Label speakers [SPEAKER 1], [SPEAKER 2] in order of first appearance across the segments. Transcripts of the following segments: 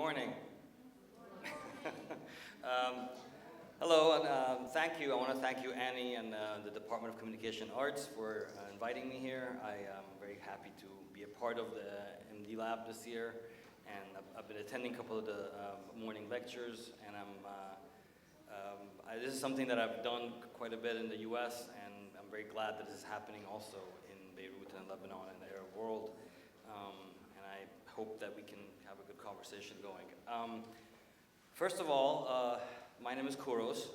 [SPEAKER 1] morning. um, Hello, and thank you. I want to thank you, Annie, and the Department of Communication Arts for inviting me here. I am very happy to be a part of the MD Lab this year, and I've been attending a couple of the morning lectures, and this is something that I've done quite a bit in the U.S., and I'm very glad that this is happening also in Beirut and Lebanon and the Arab world, and I hope that we can have a good conversation going. First of all, my name is Kouross.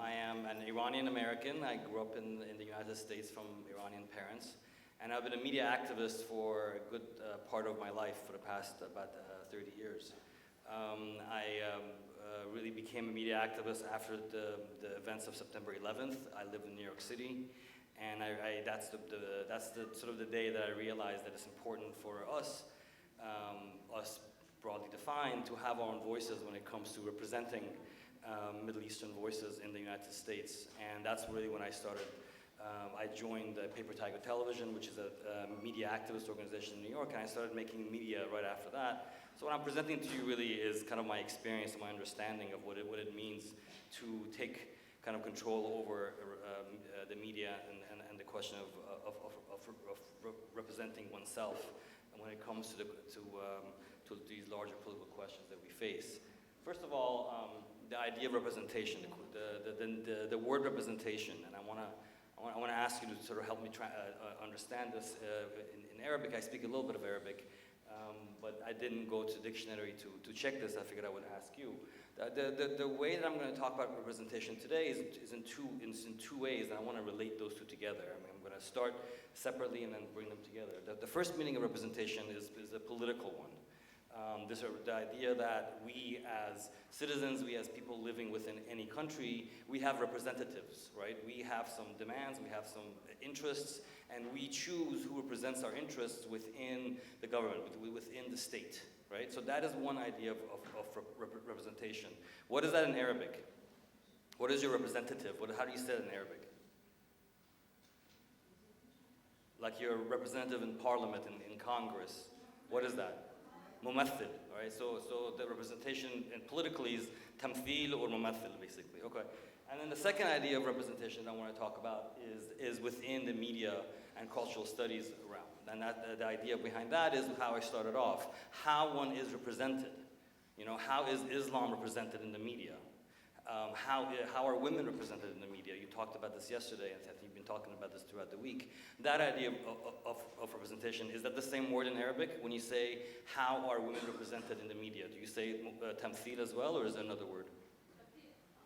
[SPEAKER 1] I am an Iranian American. I grew up in the United States from Iranian parents, and I've been a media activist for a good part of my life for the past about 30 years. I really became a media activist after the events of September 11th. I live in New York City, and that's the sort of the day that I realized that it's important for us broadly defined, to have our own voices when it comes to representing Middle Eastern voices in the United States. And that's really when I started. I joined Paper Tiger Television, which is a media activist organization in New York, and I started making media right after that. So what I'm presenting to you really is kind of my experience and my understanding of what it means to take kind of control over the media and the question of representing oneself, and when it comes to these larger political questions that we face. First of all, the idea of representation, the word representation, and I want to ask you to sort of help me understand this. In Arabic, I speak a little bit of Arabic, but I didn't go to the dictionary to check this. I figured I would ask you. The way that I'm going to talk about representation today is in two ways, and I want to relate those two together. I mean, I'm going to start separately and then bring them together. The first meaning of representation is a political one. The idea that we as citizens, we as people living within any country, we have representatives, right? We have some demands, we have some interests, and we choose who represents our interests within the government, within the state, right? So that is one idea of representation. What is that in Arabic? What is your representative? How do you say it in Arabic? Like your representative in parliament, in Congress. What is that? Mumathil, right? So the representation politically is tamthil or mumathil, basically. Okay. And then the second idea of representation I want to talk about is within the media and cultural studies realm. And the idea behind that is how I started off. How one is represented. You know, how is Islam represented in the media? How are women represented in the media? You talked about this yesterday, and I think you've been talking about this throughout the week. That idea of representation, is that the same word in Arabic? When you say, how are women represented in the media, do you say tamthil as well, or is there another word?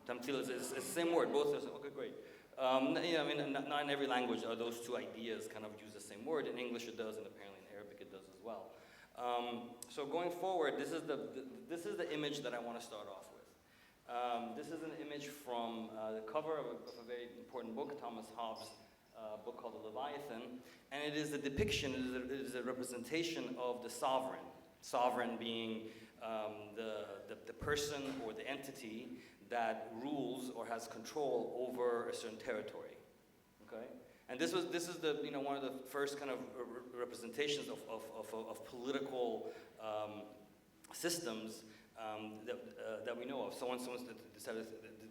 [SPEAKER 1] Tamthil is the same word, both are, okay, great. Yeah, I mean, not in every language are those two ideas kind of use the same word. In English it does, and apparently in Arabic it does as well. So going forward, this is the image that I want to start off with. This is an image from the cover of a very important book, Thomas Hobbes' book called The Leviathan, and it is a depiction, it is a representation of the sovereign. Sovereign being the person or the entity that rules or has control over a certain territory. Okay, and this is one of the first kind of representations of political systems that we know of. Someone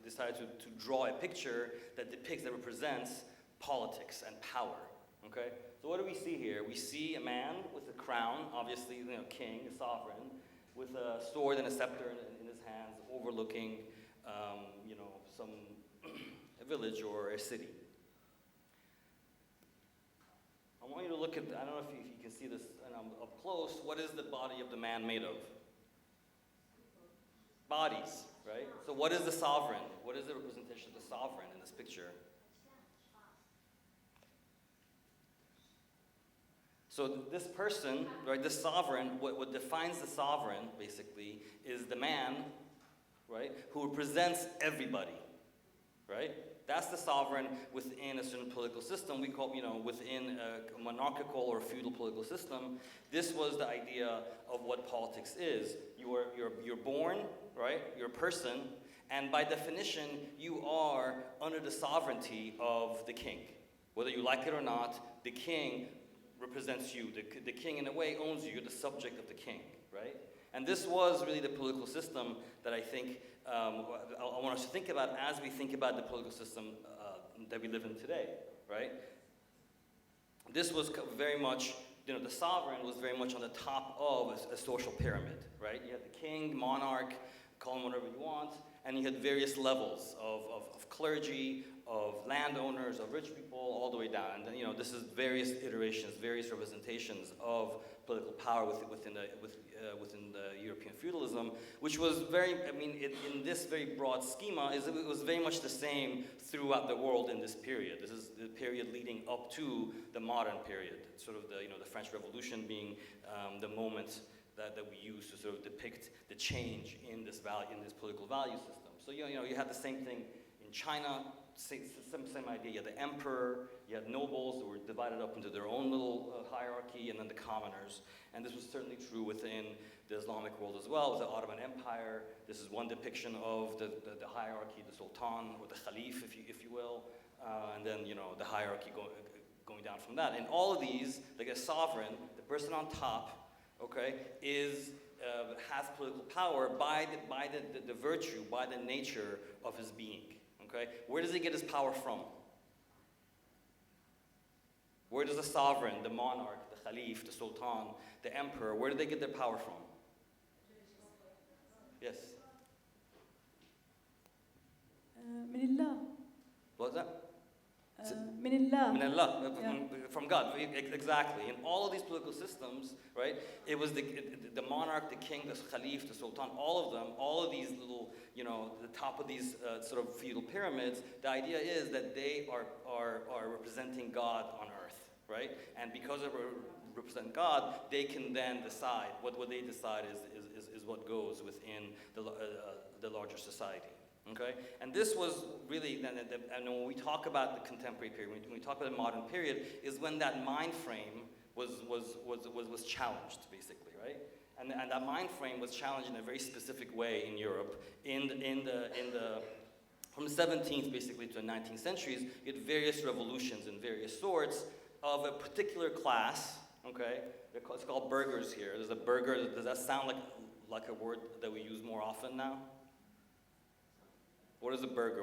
[SPEAKER 1] decided to draw a picture that represents politics and power. Okay, so what do we see here? We see a man with a crown, obviously, king, a sovereign, with a sword and a scepter in his hands, overlooking, a village or a city. I want you to look at. I don't know if you can see this up close. What is the body of the man made of? Bodies, right? So what is the sovereign? What is the representation of the sovereign in this picture? So this person, right, the sovereign, what defines the sovereign, basically, is the man, right, who represents everybody, right? That's the sovereign within a certain political system. We call, within a monarchical or feudal political system, this was the idea of what politics is. You're born, right? You're a person, and by definition, you are under the sovereignty of the king. Whether you like it or not, the king represents you. The king, in a way, owns you. You're the subject of the king, right? And this was really the political system that I think I want us to think about as we think about the political system that we live in today, right? This was very much, the sovereign was very much on the top of a social pyramid, right? You had the king, monarch, call him whatever you want, and you had various levels of clergy, of landowners, of rich people, all the way down. And then, this is various iterations, various representations of political power within the European feudalism, which was in this very broad schema, it was very much the same throughout the world in this period. This is the period leading up to the modern period, sort of the French Revolution being the moment that we use to sort of depict the change in this political value system. So you had the same thing in China. Same idea. You had the emperor, you had nobles who were divided up into their own little hierarchy, and then the commoners. And this was certainly true within the Islamic world as well, with the Ottoman Empire. This is one depiction of the hierarchy, the sultan, or the caliph, if you will, and then the hierarchy going down from that. And all of these, like a sovereign, the person on top, okay, has political power by the virtue, by the nature of his being. Okay? Where does he get his power from? Where does the sovereign, the monarch, the caliph, the sultan, the emperor, where do they get their power from? Yes?
[SPEAKER 2] من الله.
[SPEAKER 1] What was that?
[SPEAKER 2] من الله.
[SPEAKER 1] Min Allah, from God, exactly. In all of these political systems, right, it was the monarch, the king, the caliph, the sultan, all of them, all of these little, the top of these sort of feudal pyramids, the idea is that they are representing God on earth, right? And because they represent God, they can then decide, what they decide is what goes within the larger society. Okay, and this was really, and when we talk about the contemporary period, when we talk about the modern period, is when that mind frame was challenged, basically, right? And that mind frame was challenged in a very specific way in Europe, from the 17th basically to the 19th centuries. You had various revolutions in various sorts of a particular class. Okay, it's called burghers here. There's a burgher. Does that sound like a word that we use more often now? What is a burgher?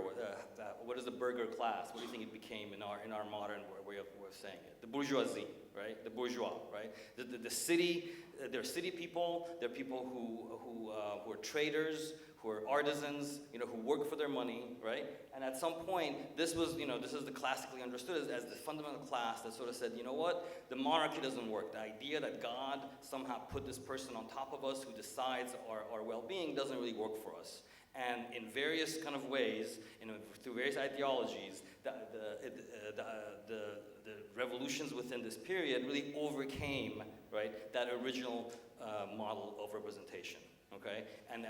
[SPEAKER 1] What is the burgher class? What do you think it became in our modern way of saying it? The bourgeoisie, right? The bourgeois, right? The city. They're city people. They're people who are traders, who are artisans, who work for their money, right? And at some point, this was, this is the classically understood as the fundamental class that sort of said, you know what? The monarchy doesn't work. The idea that God somehow put this person on top of us who decides our well-being doesn't really work for us. And in various kind of ways, through various ideologies, the revolutions within this period really overcame, right, that original model of representation. Okay, and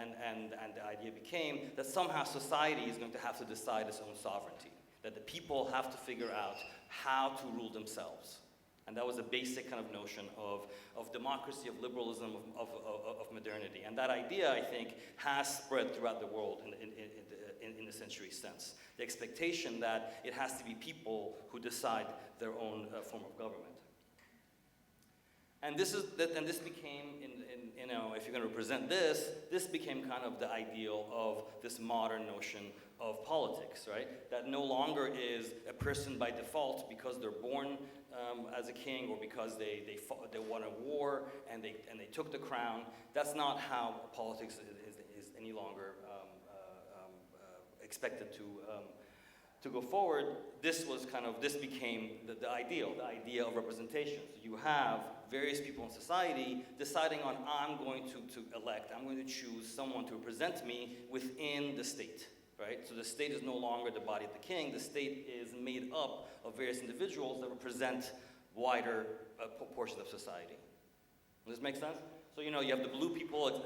[SPEAKER 1] the idea became that somehow society is going to have to decide its own sovereignty. That the people have to figure out how to rule themselves. And that was a basic kind of notion of democracy, of liberalism, of modernity. And that idea, I think, has spread throughout the world in the century since. The expectation that it has to be people who decide their own form of government. And this became, if you're going to represent this became kind of the ideal of this modern notion of politics, right? That no longer is a person by default because they're born as a king or because they won a war and they took the crown. That's not how politics is any longer expected to go forward. This became the idea of representation. So you have various people in society deciding on, I'm going to choose someone to represent me within the state. Right? So the state is no longer the body of the king. The state is made up of various individuals that represent wider portions of society. Does this make sense? So you have the blue people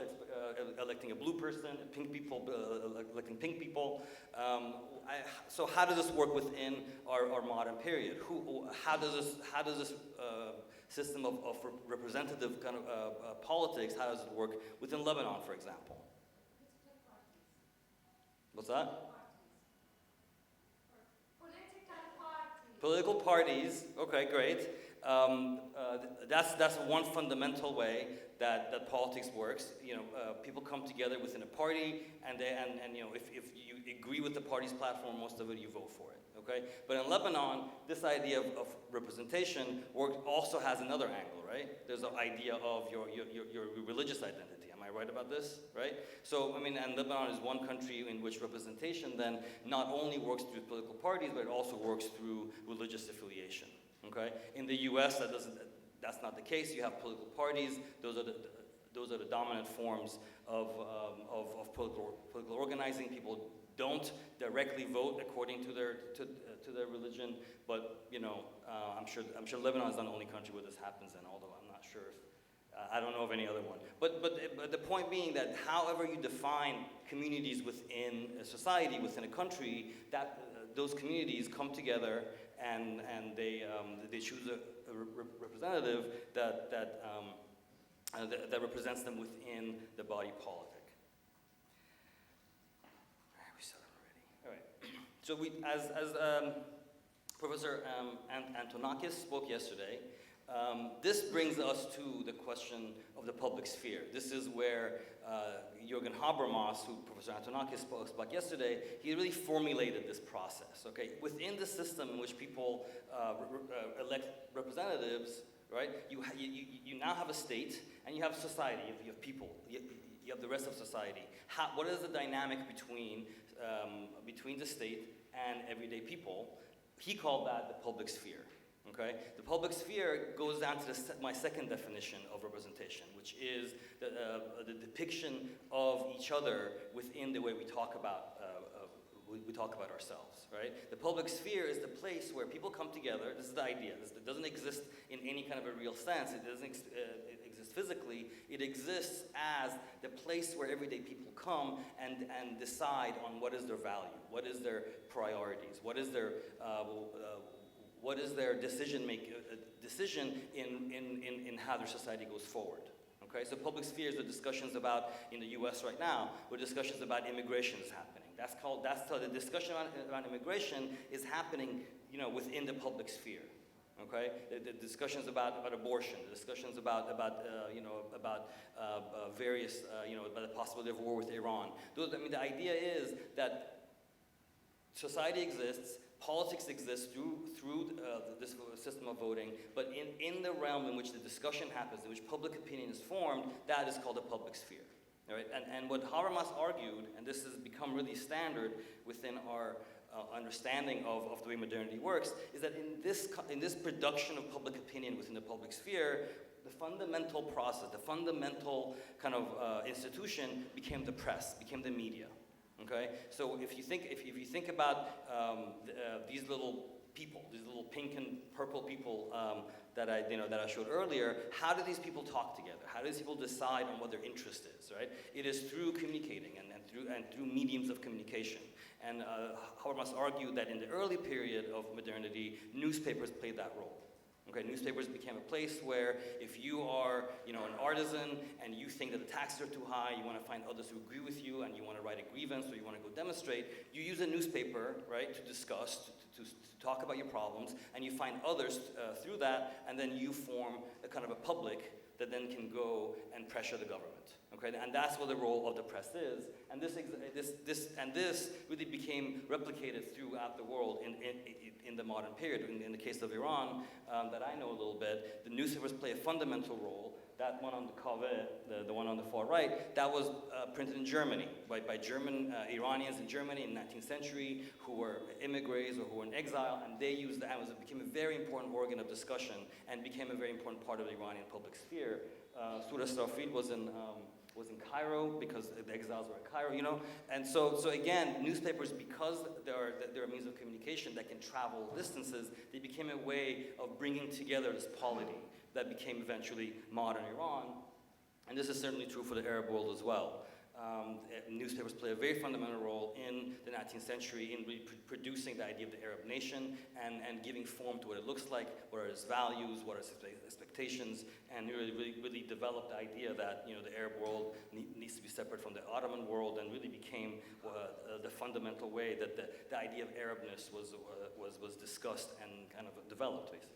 [SPEAKER 1] electing a blue person, pink people electing pink people. So how does this work within our modern period? How does this system of representative kind of politics? How does it work within Lebanon, for example? What's that?
[SPEAKER 3] Political parties.
[SPEAKER 1] Political parties. Okay, great. That's one fundamental way that politics works. People come together within a party, and if you agree with the party's platform, most of it you vote for it. Okay, but in Lebanon, this idea of representation also has another angle, right? There's the idea of your religious identity. Am I right about this? Right? So and Lebanon is one country in which representation then not only works through political parties, but it also works through religious affiliation. Okay, in the U.S. that's not the case. You have political parties. Those are the dominant forms of political organizing. People don't directly vote according to their religion, but I'm sure Lebanon is not the only country where this happens in. Although I'm not sure if I don't know of any other one. But the point being that however you define communities within a society, within a country, that those communities come together and they choose a representative that represents them within the body politic. We said it already. All right. So as Professor Antonakis spoke yesterday, this brings us to the question of the public sphere. This is where Jürgen Habermas, who Professor Antonakis spoke about yesterday, he really formulated this process. Okay, within the system in which people elect representatives, right? You now have a state and you have society. You have people. You have the rest of society. What is the dynamic between the state and everyday people? He called that the public sphere. Okay? The public sphere goes down to my second definition of representation, which is the depiction of each other within the way we talk about ourselves. Right? The public sphere is the place where people come together. This is the idea. It doesn't exist in any kind of a real sense. It doesn't exist physically. It exists as the place where everyday people come and decide on what is their value, what is their priorities, what is their decision in how their society goes forward. Okay, so public spheres are discussions about, in the U.S. right now, where discussions about immigration is happening. The discussion around immigration is happening, within the public sphere. Okay, the discussions about abortion, the discussions about various, about the possibility of war with Iran. The idea is that society exists. Politics exists through this system of voting, but in the realm in which the discussion happens, in which public opinion is formed, that is called the public sphere. All right? And what Habermas argued, and this has become really standard within our understanding of the way modernity works, is that in this production of public opinion within the public sphere, the fundamental process, the fundamental kind of institution became the press, became the media. Okay, so if you think about these little people, these little pink and purple people that I showed earlier, how do these people talk together? How do these people decide on what their interest is? Right? It is through communicating and through mediums of communication. And Habermas argued that in the early period of modernity, newspapers played that role. Okay, newspapers became a place where if you are, an artisan and you think that the taxes are too high, you want to find others who agree with you, and you want to write a grievance or you want to go demonstrate, you use a newspaper, right, to discuss, to talk about your problems, and you find others through that, and then you form a kind of a public that then can go and pressure the government. Okay, and that's what the role of the press is, and this really became replicated throughout the world in the modern period. In the case of Iran, that I know a little bit, the newspapers play a fundamental role. That one on the cover, the one on the far right, that was printed in Germany by German Iranians in Germany in the 19th century who were immigrants or who were in exile, and they used that. It became a very important organ of discussion and became a very important part of the Iranian public sphere. Surah Sarfid was in Cairo because the exiles were in Cairo, and so again, newspapers, because they're a means of communication that can travel distances, they became a way of bringing together this polity that became eventually modern Iran, and this is certainly true for the Arab world as well. Newspapers play a very fundamental role in the 19th century in producing the idea of the Arab nation and giving form to what it looks like, what are its values, what are its expectations, and really developed the idea that the Arab world needs to be separate from the Ottoman world, and really became the fundamental way that the idea of Arabness was discussed and kind of developed, basically.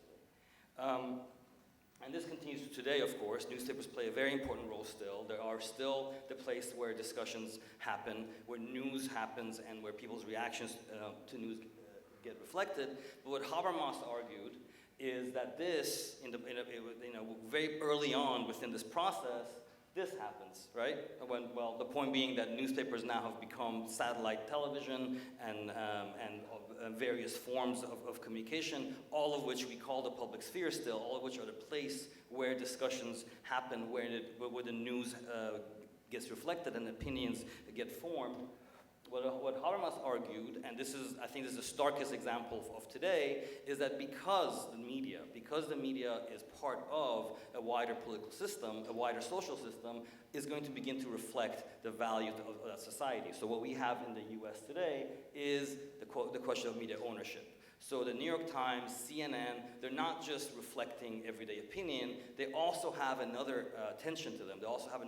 [SPEAKER 1] And this continues today, of course. Newspapers play a very important role still. They are still the place where discussions happen, where news happens, and where people's reactions to news get reflected. But what Habermas argued is that this, very early on within this process, this happens, right? Well, the point being that newspapers now have become satellite television and various forms of communication, all of which we call the public sphere still, all of which are the place where discussions happen, where the news gets reflected and opinions get formed. What Habermas argued, and I think this is the starkest example of today, is that because the media is part of a wider political system, a wider social system, is going to begin to reflect the values of that society. So what we have in the US today is the question of media ownership. So the New York Times, CNN, they're not just reflecting everyday opinion, they also have another tension to them. They also have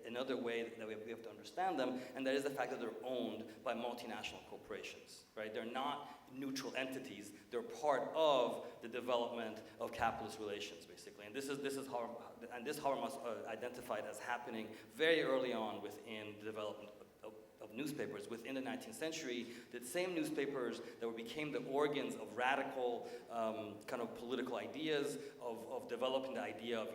[SPEAKER 1] another way that we have to understand them, and that is the fact that they're owned by multinational corporations, right? They're not neutral entities. They're part of the development of capitalist relations, basically. And this Habermas identified as happening very early on within the development of newspapers. Within the 19th century, the same newspapers that became the organs of radical kind of political ideas, of developing the idea of,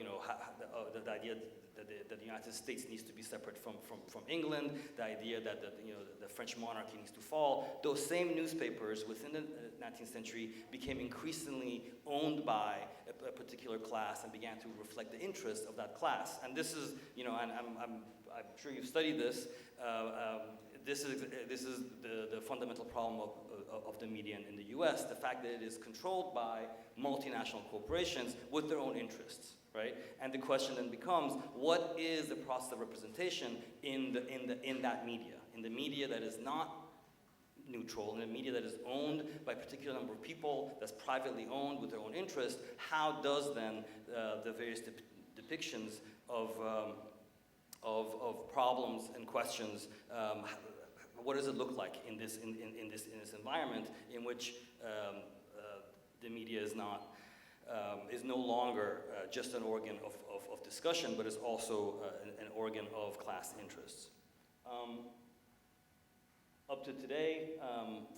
[SPEAKER 1] the idea that the United States needs to be separate from England, the idea that the French monarchy needs to fall. Those same newspapers within the 19th century became increasingly owned by a particular class and began to reflect the interests of that class. And this is, and I'm sure you've studied this. This is the fundamental problem of the media in the U.S. The fact that it is controlled by multinational corporations with their own interests. Right? And the question then becomes, what is the process of representation in that media? In the media that is not neutral, in the media that is owned by a particular number of people, that's privately owned with their own interest, how does then the various depictions of problems and questions, what does it look like in this environment in which the media is no longer just an organ of discussion, but is also an organ of class interests. Up to today,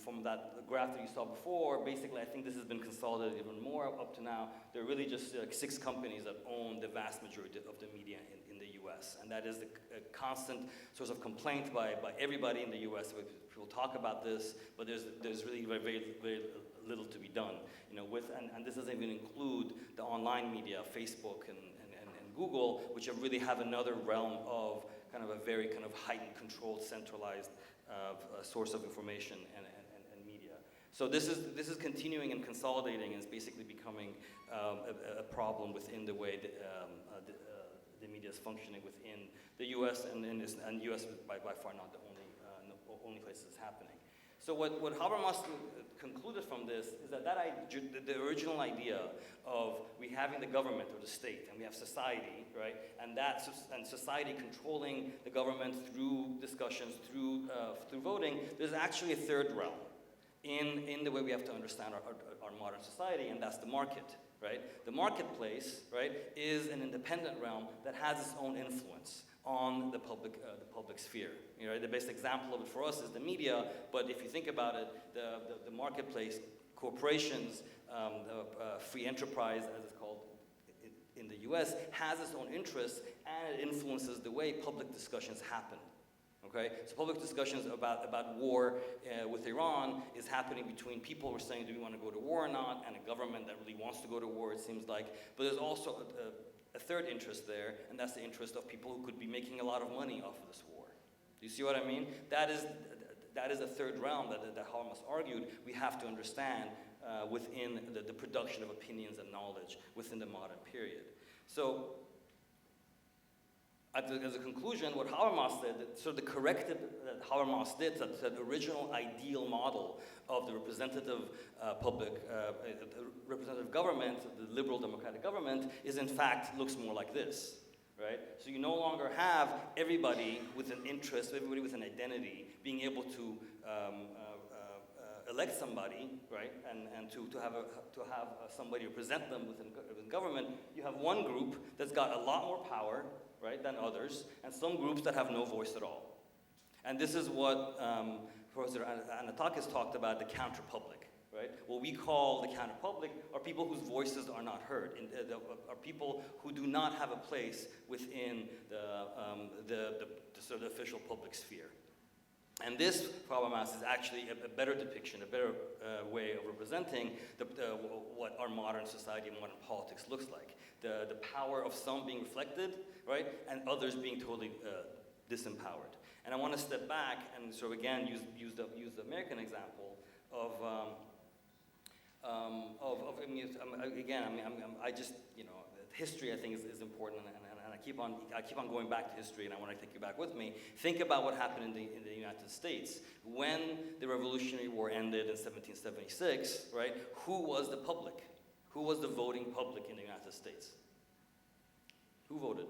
[SPEAKER 1] from that graph that you saw before, basically I think this has been consolidated even more up to now. There are really just 6 companies that own the vast majority of the media in the US. And that is the constant source of complaint by everybody in the US. People talk about this, but there's really very, very little to be done. And this doesn't even include the online media, Facebook and Google, which really have another realm of kind of a very kind of heightened, controlled, centralized source of information and media. So this is continuing and consolidating, and it's basically becoming a problem within the way that the media is functioning within the U.S. and U.S. is by far not the only place it's happening. So what Habermas concluded from this is that the original idea of we having the government or the state, and we have society, right, and society controlling the government through discussions, through voting, there's actually a third realm in the way we have to understand our modern society, and that's the market, right? The marketplace, right, is an independent realm that has its own influence on the public sphere. The best example of it for us is the media, but if you think about it, the marketplace, corporations, free enterprise, as it's called in the US, has its own interests, and it influences the way public discussions happen. Okay? So public discussions about war with Iran is happening between people who are saying, do we want to go to war or not, and a government that really wants to go to war, it seems like. But there's also a third interest there, and that's the interest of people who could be making a lot of money off of this war. Do you see what I mean? That is a third realm that Habermas argued we have to understand within the production of opinions and knowledge within the modern period. So, as a conclusion, what Habermas said, sort of the corrective that Habermas did, that original ideal model of the representative representative government, the liberal democratic government, is in fact looks more like this, right? So you no longer have everybody with an interest, everybody with an identity, being able to elect somebody, right, and to have somebody represent them within government, you have one group that's got a lot more power, right, than others, and some groups that have no voice at all. And this is what Professor Anatakis talked about, the counterpublic, right? What we call the counterpublic are people whose voices are not heard, are people who do not have a place within the sort of official public sphere. And this Habermas is actually a better depiction, a better way of representing what our modern society and modern politics looks like. The power of some being reflected, right, and others being totally disempowered. And I want to step back and sort of again use the American example of history I think is important, and I keep on going back to history, and I want to take you back with me. Think about what happened in the United States when the Revolutionary War ended in 1776. Right? Who was the public? Who was the voting public in the United States? Who voted?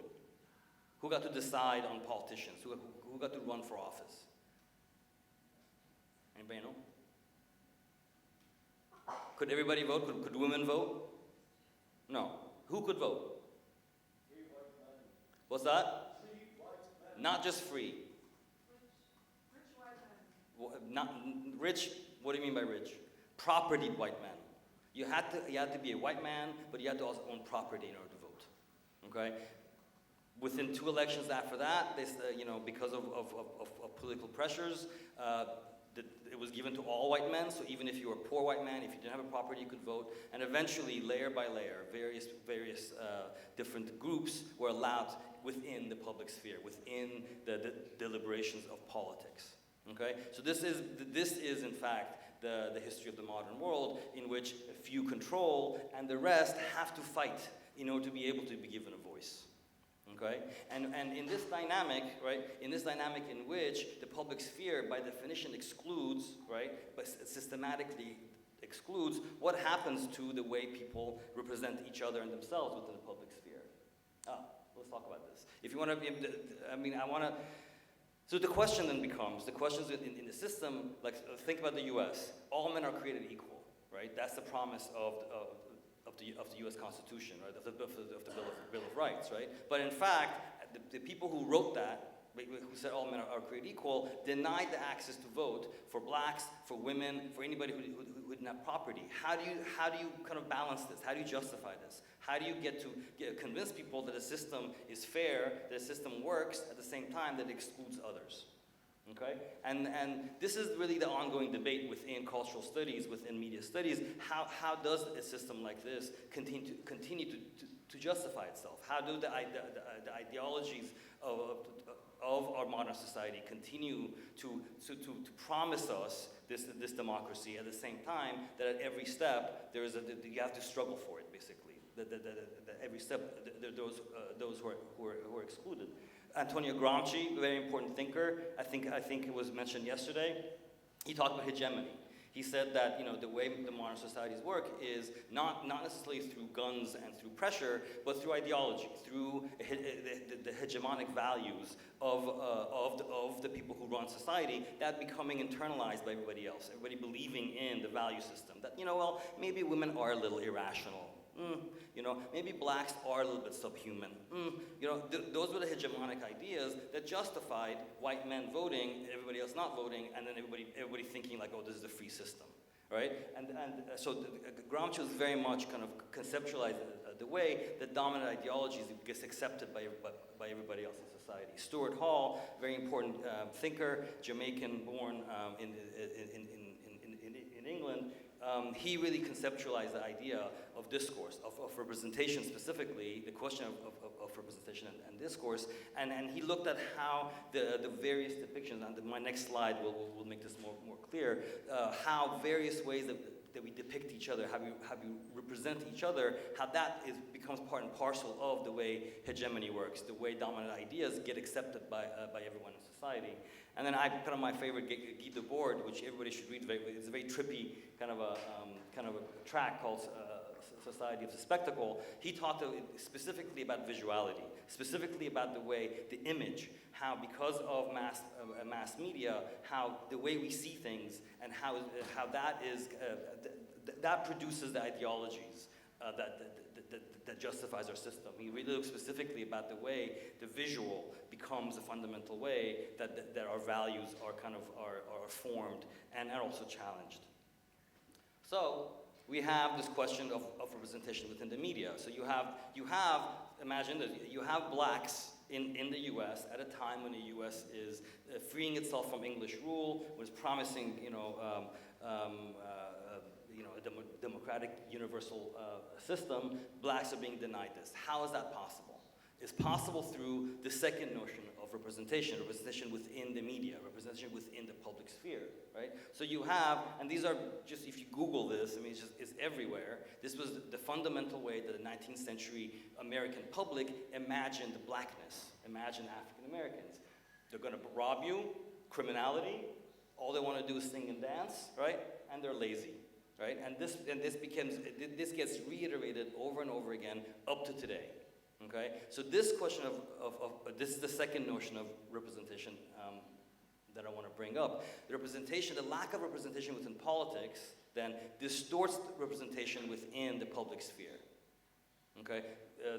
[SPEAKER 1] Who got to decide on politicians? Who got to run for office? Anybody know? Could everybody vote? Could women vote? No. Who could vote?
[SPEAKER 3] Free white men.
[SPEAKER 1] What's that?
[SPEAKER 3] Free white men.
[SPEAKER 1] Not just free.
[SPEAKER 3] Rich white men.
[SPEAKER 1] Not rich. What do you mean by rich? Propertied white men. You had to be a white man, but you had to also own property in order to vote. Okay. Within 2 elections after that, because of political pressures, it was given to all white men. So even if you were a poor white man, if you didn't have a property, you could vote. And eventually, layer by layer, various different groups were allowed within the public sphere, within the deliberations of politics. Okay, so this is in fact the history of the modern world, in which a few control and the rest have to fight in order to be able to be given a voice. Okay? And in this dynamic, right, in which the public sphere by definition excludes, right, but systematically excludes, what happens to the way people represent each other and themselves within the public sphere? Let's talk about this. If you want to, so the question then becomes, the questions in the system, like think about the US, all men are created equal, right? That's the promise of the U.S. Constitution, right? Of the Bill of Rights, right? But in fact, the people who wrote that, who said all men are created equal, denied the access to vote for blacks, for women, for anybody who didn't have property. How do you kind of balance this? How do you justify this? How do you get to convince people that a system is fair, that a system works, at the same time that it excludes others? Okay, and this is really the ongoing debate within cultural studies, within media studies. How does a system like this continue to justify itself? How do the ideologies of our modern society continue to promise us this democracy, at the same time that at every step you have to struggle for it, basically. That every step there are those who are excluded. Antonio Gramsci, a very important thinker, I think it was mentioned yesterday, he talked about hegemony. He said that the way the modern societies work is not necessarily through guns and through pressure, but through ideology, through the hegemonic values of the people who run society, that becoming internalized by everybody else, everybody believing in the value system. That maybe women are a little irrational. Maybe blacks are a little bit subhuman. Those were the hegemonic ideas that justified white men voting, and everybody else not voting, and then everybody thinking like, oh, this is a free system, right? So Gramsci was very much kind of conceptualized the way that dominant ideologies gets accepted by everybody else in society. Stuart Hall, very important thinker, Jamaican-born in England. He really conceptualized the idea of discourse, of representation specifically, the question of representation and discourse, and he looked at how the various depictions, and my next slide will make this more clear, how various ways that we depict each other, how we represent each other, how that becomes part and parcel of the way hegemony works, the way dominant ideas get accepted by everyone in society. And then I put on my favorite Guy Debord, which everybody should read. It's a very trippy kind of a track called society of the spectacle, he talked specifically about visuality, specifically about the way, the image, how because of mass media, how the way we see things and how that is, that produces the ideologies that justifies our system. He really looks specifically about the way the visual becomes a fundamental way that our values are are formed and are also challenged. So we have this question of representation within the media. So you have imagine that you have blacks in the U.S. at a time when the U.S. is freeing itself from English rule, was promising a democratic universal system. Blacks are being denied this. How is that possible? It's possible through the second notion of representation within the media, representation within the public sphere, right? So you have, and these are just, if you Google this, I mean, it's everywhere. This was the fundamental way that the 19th century American public imagined blackness, imagined African Americans. They're gonna rob you, criminality, all they wanna do is sing and dance, right? And they're lazy, right? And this gets reiterated over and over again up to today. Okay, so this question of this is the second notion of representation that I want to bring up. The lack of representation within politics then distorts representation within the public sphere. Okay,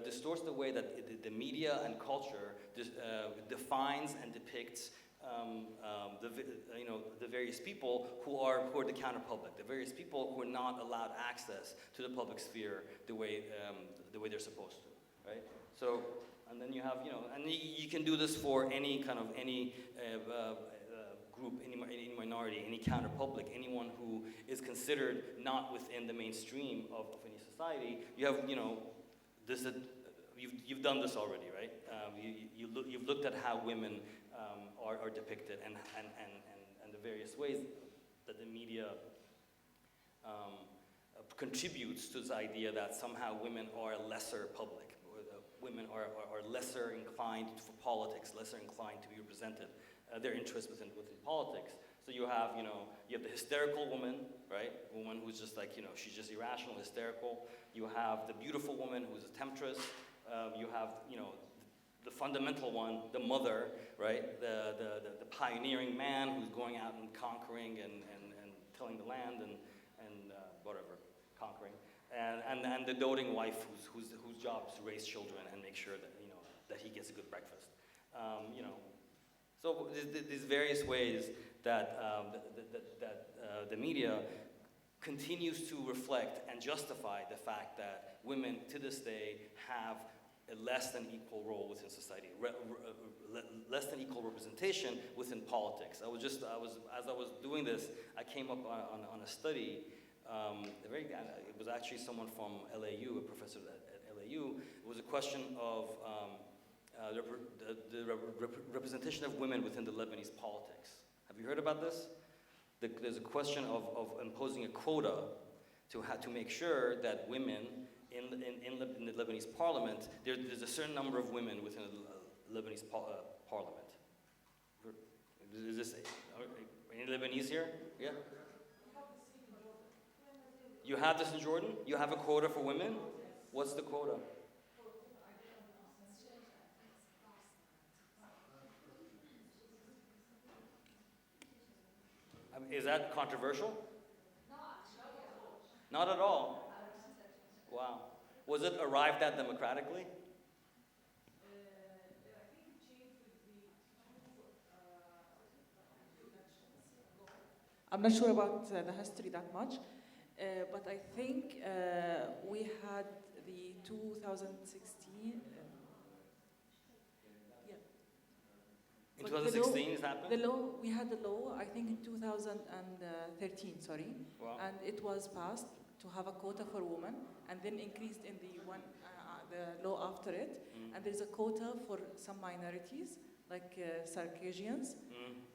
[SPEAKER 1] distorts the way that the media and culture defines and depicts the various people who are the counter-public, the various people who are not allowed access to the public sphere the way they're supposed to. Right? So, and then you have, and you can do this for any group, any minority, any counter-public, anyone who is considered not within the mainstream of any society. You have, you've done this already, right? You've looked at how women are depicted and the various ways that the media contributes to this idea that somehow women are a lesser public. Women are lesser inclined for politics, lesser inclined to be represented, their interests within politics. So you have the hysterical woman, right? A woman who's just like, she's just irrational, hysterical. You have the beautiful woman who's a temptress. You have, the fundamental one, the mother, right? The pioneering man who's going out and conquering and tilling the land and whatever, conquering. And the doting wife whose job is to raise children and make sure that that he gets a good breakfast. So these various ways that the media continues to reflect and justify the fact that women to this day have a less than equal role within society, less than equal representation within politics. As I was doing this, I came up on a study. It was actually someone from LAU, a professor at LAU. It was a question of the representation of women within the Lebanese politics. Have you heard about this? There's a question of imposing a quota to make sure that women in the Lebanese parliament, there's a certain number of women within the Lebanese parliament. Is this any Lebanese here? Yeah. You have this in Jordan? You have a quota for women? What's the quota? Is that controversial? Not at all. Wow. Was it arrived at democratically?
[SPEAKER 4] I'm not sure about the history that much, but I think we had the 2016.
[SPEAKER 1] In 2016, it happened?
[SPEAKER 4] The law, we had the law, I think in 2013, sorry,
[SPEAKER 1] Wow.
[SPEAKER 4] and it was passed to have a quota for women, and then increased in the law after it, and there's a quota for some minorities, like Circassians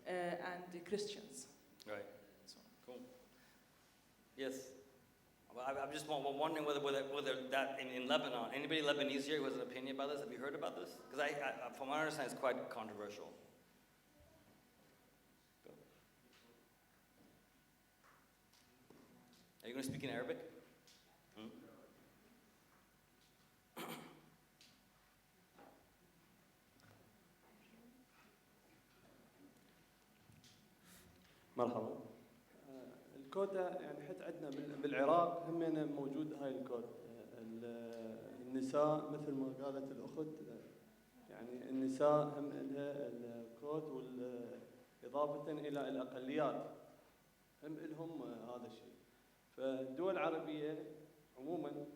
[SPEAKER 4] and Christians.
[SPEAKER 1] Right. Cool. Yes. Well, I'm just wondering whether that in Lebanon, anybody Lebanese here who has an opinion about this? Have you heard about this? Because from what I understand, it's quite controversial. Are you going to speak in Arabic?
[SPEAKER 5] مرحبا. الكوتا يعني حتى عندنا بالعراق هم موجود هاي الكوت. النساء مثل ما قالت الأخت يعني النساء هم لها الكوت إضافة إلى الأقليات هم لهم هذا الشيء. فالدول العربية عموما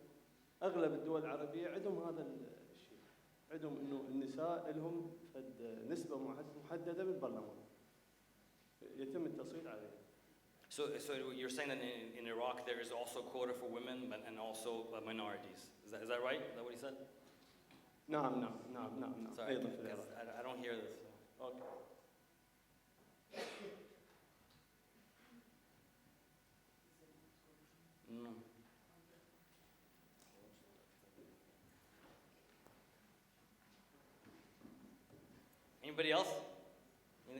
[SPEAKER 5] أغلب الدول العربية عندهم هذا الشيء، عندهم إنه النساء لهم نسبة محددة بالبرلمان يتم التصويت عليها.
[SPEAKER 1] So you're saying that in Iraq there is also a quota for women and also minorities. Is that right? Is that what he said?
[SPEAKER 5] نعم.
[SPEAKER 1] Sorry,
[SPEAKER 5] أيضا في العراق.
[SPEAKER 1] I don't hear this.
[SPEAKER 5] أوكي.
[SPEAKER 1] No. Anybody else?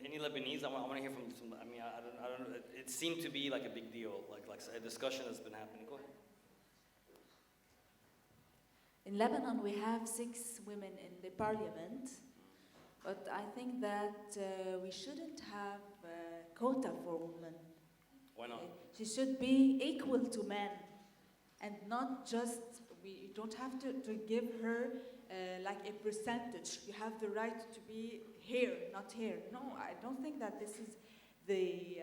[SPEAKER 1] Any Lebanese? I want to hear from some. I mean, I don't. It seemed to be like a big deal, like a discussion has been happening. Go ahead.
[SPEAKER 6] In Lebanon, we have 6 women in the parliament, but I think that we shouldn't have a quota for women.
[SPEAKER 1] Why not?
[SPEAKER 6] She should be equal to men, and not just, we don't have to give her like a percentage. You have the right to be here, not here. No, I don't think that this is the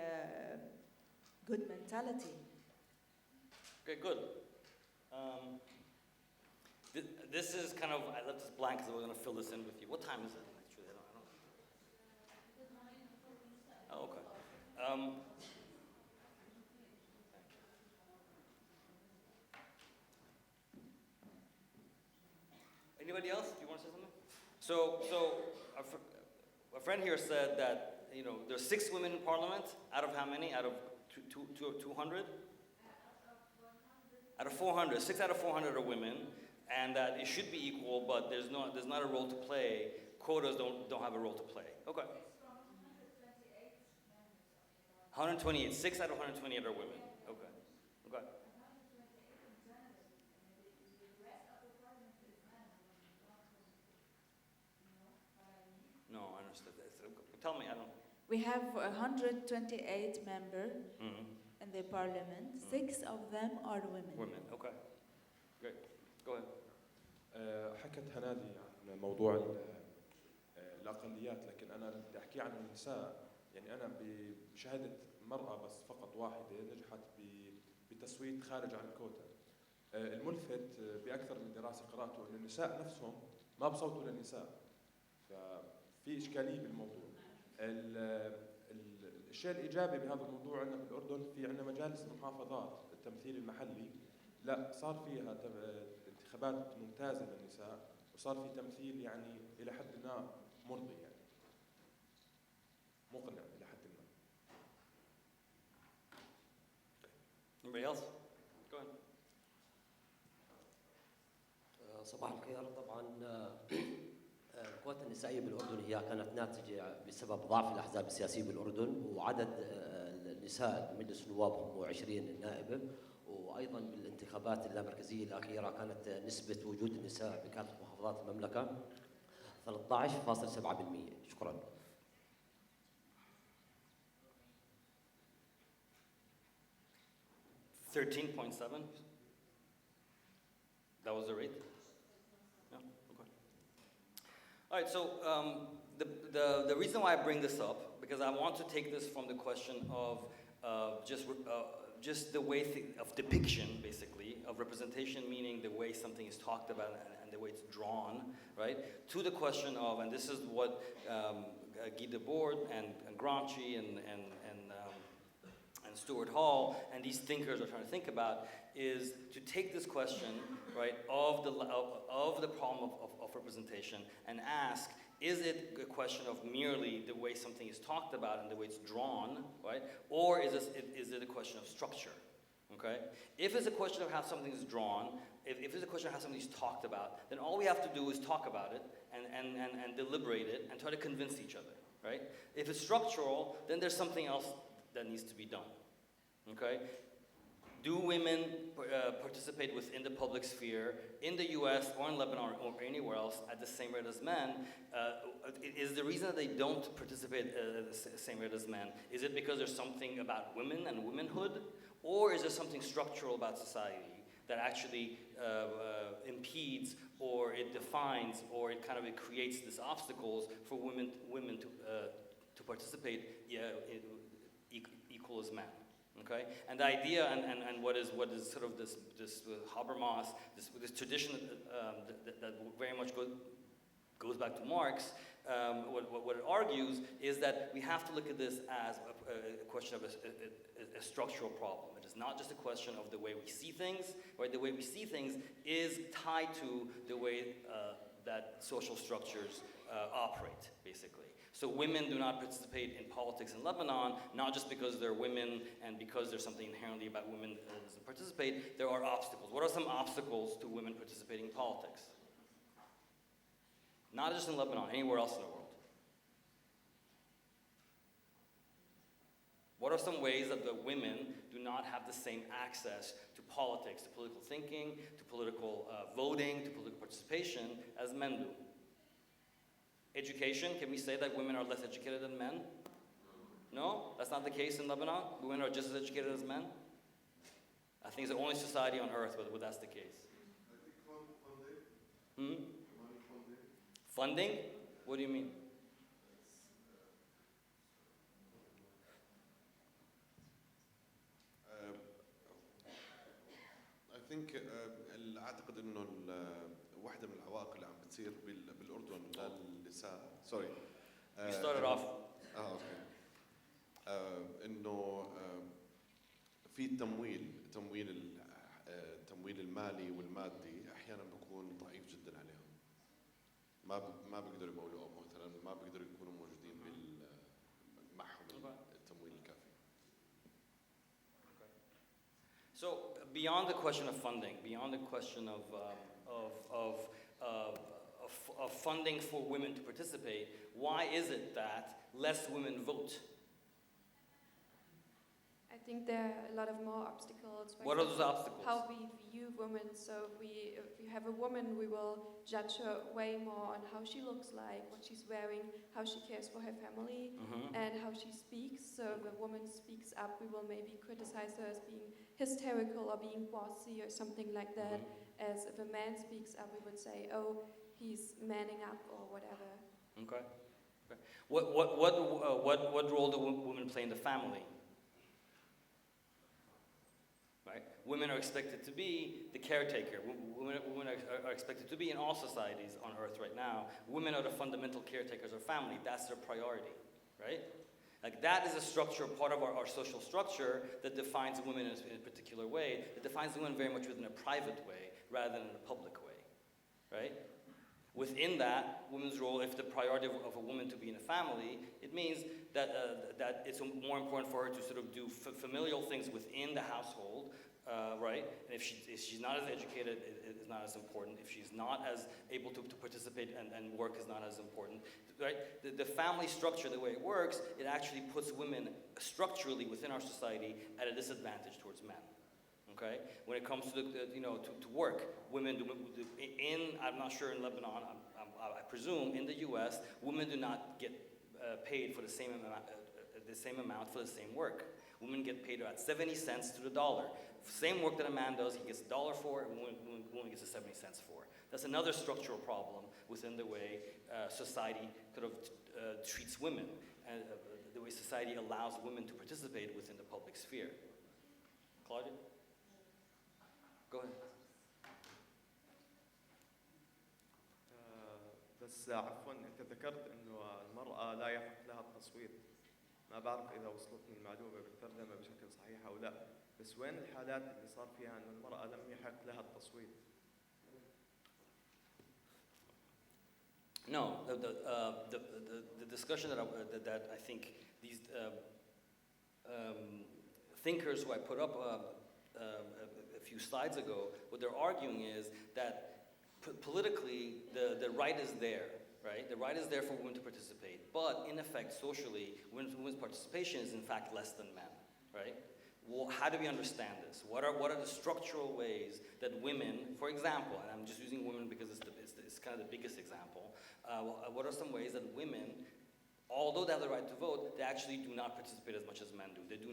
[SPEAKER 6] good mentality.
[SPEAKER 1] Okay, good. This is kind of, I left this blank because we're going to fill this in with you. What time is it? Actually, I don't. Oh, okay. Anybody else? Do you want to say something? So a friend here said that, you know, there's 6 women in parliament. Out of how many? Out of 200? Out of 400. 6 out of 400 are women, and that it should be equal, but there's not a role to play. Quotas don't have a role to play. Okay. 128. 6 out of 128 are women. Okay. Okay. No, I understood that. Tell me, I don't.
[SPEAKER 6] We have 128 members in the parliament. 6 of them are women.
[SPEAKER 1] Women, okay. Great. Go ahead.
[SPEAKER 7] حكت هنادي عن موضوع الأقليات، لكن أنا بدي أحكي عن النساء. يعني أنا بشهادة مرأة بس فقط واحدة نجحت بتصويت خارج عن الكوتا. الملفت بأكثر من دراسة قرأته أن النساء نفسهم ما بصوتوا للنساء، ففي إشكالية بالموضوع. الشيء الإيجابي بهذا الموضوع أنه بالأردن في عندنا مجالس المحافظات التمثيل المحلي، لا صار فيها انتخابات ممتازة للنساء، وصار في تمثيل يعني إلى حد ما مرضي، يعني مقنع إلى حد ما.
[SPEAKER 1] Anybody else? Go ahead.
[SPEAKER 8] صباح الخير. طبعا الكوتا النسائية بالأردن هي كانت ناتجة بسبب ضعف الأحزاب السياسية بالأردن، وعدد النساء بمجلس النواب هم 20 نائبة، وأيضا بالانتخابات اللامركزية الأخيرة كانت نسبة وجود النساء بكافة محافظات المملكة 13.7%. شكرا.
[SPEAKER 1] 13.7? That was the rate? Yeah, okay. All right, so the reason why I bring this up, because I want to take this from the question of just the way of depiction, basically, of representation, meaning the way something is talked about and the way it's drawn, right, to the question of, and this is what Guy Debord and Gramsci and Stuart Hall and these thinkers are trying to think about, is to take this question, right, of the problem of representation and ask, is it a question of merely the way something is talked about and the way it's drawn, right, or is it a question of structure, okay? If it's a question of how something is drawn, if it's a question of how something is talked about, then all we have to do is talk about it and deliberate it and try to convince each other, right? If it's structural, then there's something else that needs to be done. Okay? Do women participate within the public sphere in the US or in Lebanon or anywhere else at the same rate as men? Is the reason that they don't participate at the same rate as men, is it because there's something about women and womanhood? Or is there something structural about society that actually impedes or it defines or it creates these obstacles for women to participate equal as men? Okay, and the idea and what is sort of this Habermas, this tradition that very much goes back to Marx. What it argues is that we have to look at this as a question of a structural problem. It is not just a question of the way we see things, right? The way we see things is tied to the way that social structures operate, basically. So women do not participate in politics in Lebanon, not just because they're women and because there's something inherently about women that doesn't participate. There are obstacles. What are some obstacles to women participating in politics? Not just in Lebanon, anywhere else in the world. What are some ways that the women do not have the same access to politics, to political thinking, to political voting, to political participation as men do? Education, can we say that women are less educated than men? No? That's not the case in Lebanon? Women are just as educated as men? I think it's the only society on earth where that's the case. Funding? What do you mean?
[SPEAKER 9] I think اعتقد انه واحدة من العوائق اللي عم بتصير بالاردن للنساء سوري.
[SPEAKER 1] You started off.
[SPEAKER 9] اوكي. انه في التمويل المالي والمادي احيانا بيكون ضعيف جدا عليهم. ما بيقدروا يمولوا مثلا ما بيقدروا يكونوا موجودين معهم التمويل الكافي.
[SPEAKER 1] So beyond the question of funding, beyond the question of funding for women to participate, why is it that less women vote?
[SPEAKER 10] I think there are a lot of more obstacles.
[SPEAKER 1] What are those obstacles?
[SPEAKER 10] How we view women. So if you have a woman, we will judge her way more on how she looks like, what she's wearing, how she cares for her family, and how she speaks. So if a woman speaks up, we will maybe criticize her as being hysterical or being bossy or something like that. As if a man speaks up, we would say, oh, he's manning up or whatever.
[SPEAKER 1] Okay. What role do women play in the family? Right? Women are expected to be the caretaker. Women are expected to be in all societies on earth right now. Women are the fundamental caretakers of family. That's their priority, right? Like that is a structure, part of our social structure that defines women in a particular way. It defines women very much within a private way rather than in a public way, right? Within that, women's role, if the priority of a woman to be in a family, it means that it's more important for her to sort of do familial things within the household, right? And if she's not as educated, it is not as important. If she's not as able to participate and work is not as important, right? The family structure, the way it works, it actually puts women structurally within our society at a disadvantage towards men. Okay, when it comes to to work, women do I'm not sure in Lebanon. I presume in the U.S. women do not get paid for the same amount for the same work. Women get paid about 70 cents to the dollar. Same work that a man does, he gets $1 for, and woman gets 70 cents for. That's another structural problem within the way society sort of treats women, and the way society allows women to participate within the public sphere. Claudia? Go ahead.
[SPEAKER 11] بس عفوا انت ذكرت انه المرأة لا يحق لها التصويت. ما بعرف اذا وصلتني المعلومة بالترجمة بشكل صحيح او لا، بس وين الحالات اللي صار فيها انه المرأة لم يحق لها التصويت؟
[SPEAKER 1] No, the discussion that I think these thinkers who I put up a few slides ago, what they're arguing is that politically the right is there, right? The right is there for women to participate, but in effect socially, women's participation is in fact less than men, right? Well, how do we understand this? What are the structural ways that women, for example, and I'm just using women because it's kind of the biggest example, what are some ways that women, although they have the right to vote, they actually do not participate as much as men do. They do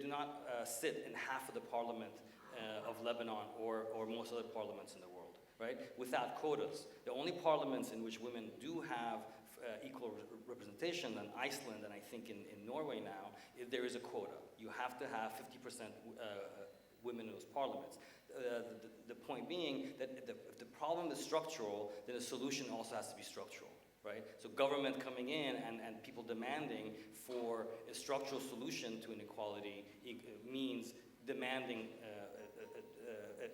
[SPEAKER 1] not sit in half of the parliament of Lebanon or most other parliaments in the world, right? Without quotas. The only parliaments in which women do have equal representation in Iceland and I think in Norway now, there is a quota. You have to have 50% women in those parliaments. The point being that if the problem is structural, then the solution also has to be structural, right? So government coming in and people demanding for a structural solution to inequality means demanding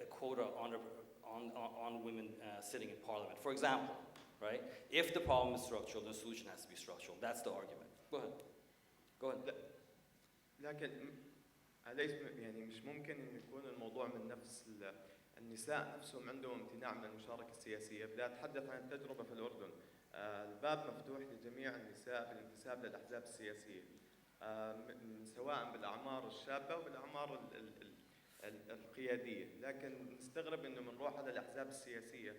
[SPEAKER 1] a quota on women sitting in parliament. For example, right? If the problem is structural, the solution has to be structural. That's the argument. Go ahead. Go ahead.
[SPEAKER 11] لكن أليس يعني مش ممكن إنه يكون الموضوع من نفس النساء نفسهم عندهم امتناع من المشاركة السياسية. بدي أتحدث عن التجربة في الأردن. الباب مفتوح لجميع النساء بالانتساب للأحزاب السياسية، سواء بالأعمار الشابة وبالأعمار القيادية. لكن نستغرب إنه بنروح على الأحزاب السياسية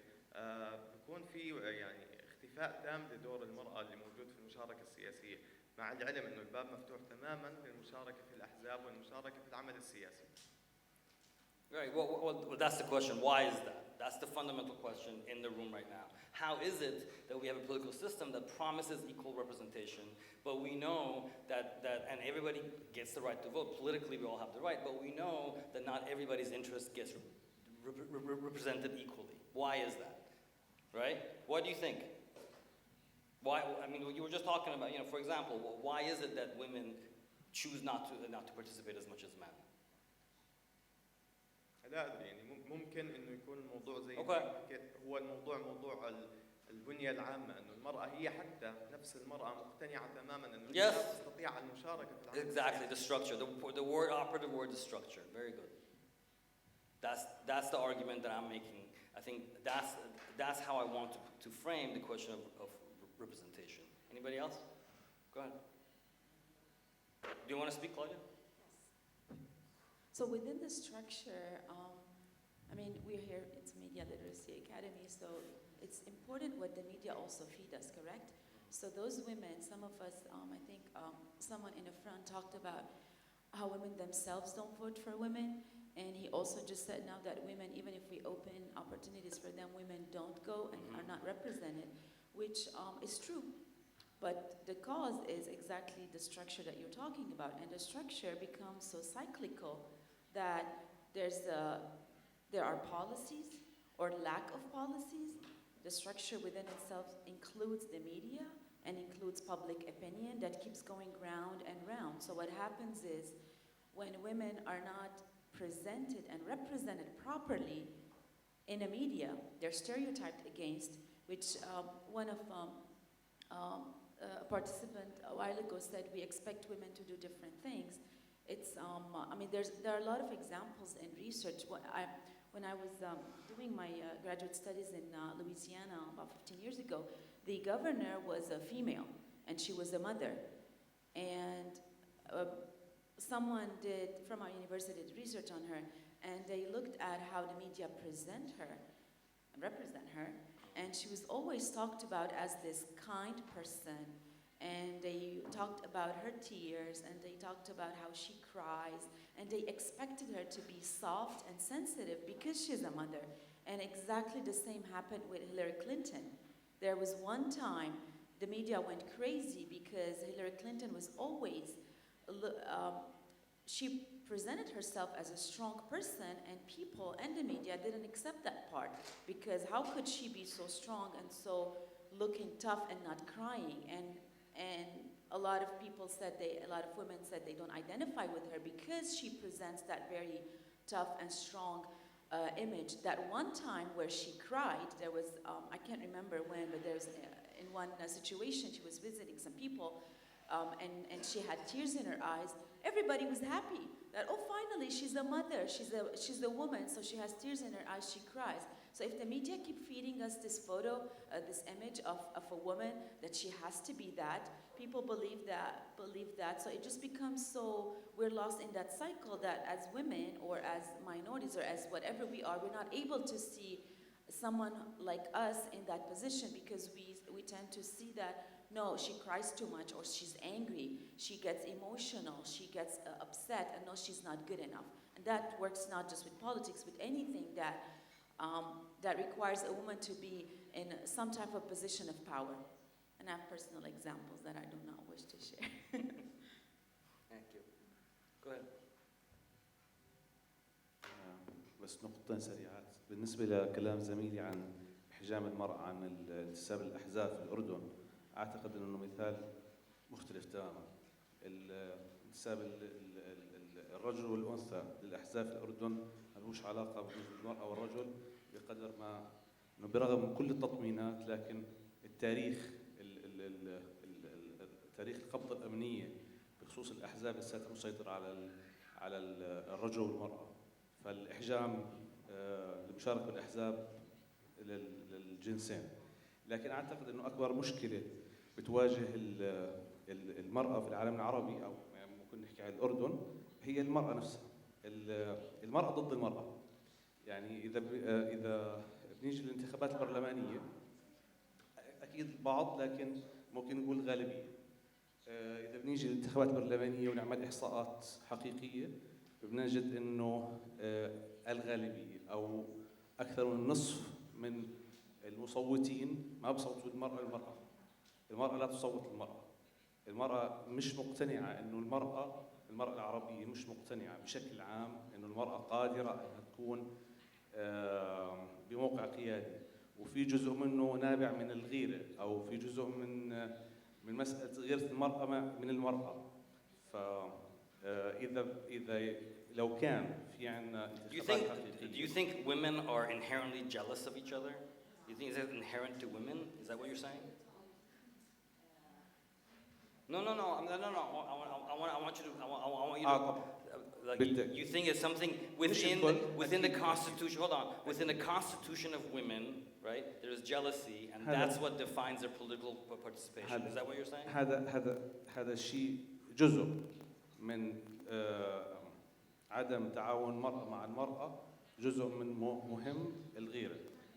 [SPEAKER 11] بيكون في يعني اختفاء تام لدور المرأة اللي موجود في المشاركة السياسية، مع العلم إنه الباب مفتوح تماماً للمشاركة في الأحزاب والمشاركة في العمل السياسي.
[SPEAKER 1] Right, well, that's the question. Why is that? That's the fundamental question in the room right now. How is it that we have a political system that promises equal representation, but we know that and everybody gets the right to vote. Politically, we all have the right, but we know that not everybody's interest gets represented equally. Why is that? Right? What do you think? Why? I mean, you were just talking about, for example, why is it that women choose not to participate as much as men?
[SPEAKER 11] لا أدري يعني ممكن إنه يكون الموضوع زي
[SPEAKER 1] Okay.
[SPEAKER 11] ما حكيت، هو الموضوع موضوع البنية العامة، إنه المرأة هي حتى نفس المرأة مقتنعة تماماً إنه لا تستطيع المشاركة في العمل.
[SPEAKER 1] Exactly, the structure. The operative word is structure. Very good. That's the argument that I'm making. I think that's how I want to frame the question of representation. Anybody else? Go ahead. Do you want to speak, Claudia?
[SPEAKER 12] So within the structure, I mean, we're here, it's Media Literacy Academy, so it's important what the media also feed us, correct? So those women, some of us, I think someone in the front talked about how women themselves don't vote for women, and he also just said now that women, even if we open opportunities for them, women don't go and are not represented, which is true. But the cause is exactly the structure that you're talking about, and the structure becomes so cyclical that there are policies or lack of policies. The structure within itself includes the media and includes public opinion that keeps going round and round. So what happens is when women are not presented and represented properly in the media, they're stereotyped against, which one of a participant a while ago said, we expect women to do different things. It's, I mean, there are a lot of examples in research. When I was doing my graduate studies in Louisiana about 15 years ago, the governor was a female, and she was a mother. And someone from our university did research on her, and they looked at how the media present her, represent her, and she was always talked about as this kind person, and they talked about her tears, and they talked about how she cries, and they expected her to be soft and sensitive because she's a mother. And exactly the same happened with Hillary Clinton. There was one time the media went crazy because Hillary Clinton was always, she presented herself as a strong person, and people and the media didn't accept that part, because how could she be so strong and so looking tough and not crying? And a lot of people said a lot of women said they don't identify with her because she presents that very tough and strong image. That one time where she cried, there was, I can't remember when, but there's in one situation she was visiting some people, and she had tears in her eyes, everybody was happy that, oh, finally, she's a mother, she's a woman, so she has tears in her eyes, she cries. So if the media keep feeding us this photo, this image of a woman, that she has to be that, people believe that. So it just becomes so, we're lost in that cycle that as women or as minorities or as whatever we are, we're not able to see someone like us in that position because we tend to see that, no, she cries too much or she's angry, she gets emotional, she gets upset, and no, she's not good enough. And that works not just with politics, with anything that requires a woman to be in some type of position of power. And I have personal examples that I do not wish to share.
[SPEAKER 1] Thank you. Go ahead.
[SPEAKER 13] بس نقطتين سريعات بالنسبة لكلام زميلي عن حجام المرأة عن انتساب الأحزاب في الأردن. أعتقد أنه مثال مختلف تماما. انتساب الرجل والأنثى للأحزاب في الأردن ما لهوش علاقة بالمرأة والرجل بقدر ما أنه برغم من كل التطمينات، لكن التاريخ تاريخ القبضة الأمنية بخصوص الأحزاب لساتها مسيطرة على الرجل والمرأة. فالإحجام المشاركة بالأحزاب للجنسين. لكن أعتقد أنه أكبر مشكلة بتواجه المرأة في العالم العربي أو ممكن نحكي عن الأردن هي المرأة نفسها. المرأة ضد المرأة. يعني إذا بنيجي للانتخابات البرلمانية أكيد البعض، لكن ممكن نقول غالبية. إذا بنيجي للانتخابات البرلمانية ونعمل إحصاءات حقيقية بنجد إنه الغالبية أو أكثر من النصف من المصوتين ما بصوتوا المرأة. المرأة لا تصوت المرأة. المرأة مش مقتنعة إنه المرأة العربية مش مقتنعة بشكل عام إنه المرأة قادرة أنها تكون بموقع قيادي، وفي جزء منه نابع من الغيرة أو في جزء من مسألة غيرة المرأة من المرأة. إذا لو كان في عنا انتخابات حقيقية.
[SPEAKER 1] Do you think women are inherently jealous of each other? Do you think it's inherent to women? Is that what you're saying? No. I want you to. Like, you think it's something within the Constitution? Hold on. Within the Constitution of women, right? There's jealousy, and that's what defines their political participation. Is that what you're saying?
[SPEAKER 13] هذا الشيء جزء من عدم تعاون المرأة مع المرأة، جزء من مهم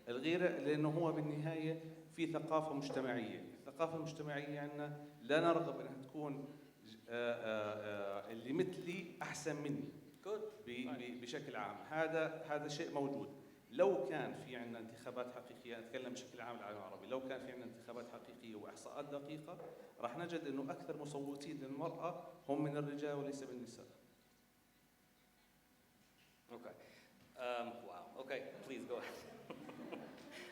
[SPEAKER 13] الغيرة لأنه هو بالنهاية في ثقافة مجتمعية. الثقافة المجتمعية عندنا لا نرغب أنها تكون اللي مثلي أحسن مني بشكل عام. هذا شيء موجود. لو كان في عندنا انتخابات حقيقية، أتكلم بشكل عام العالم العربي، لو كان في عندنا انتخابات حقيقية وإحصاءات دقيقة راح نجد أنه أكثر مصوتين للمرأة هم من الرجال وليس من النساء.
[SPEAKER 1] Okay. Wow. Okay, please go ahead.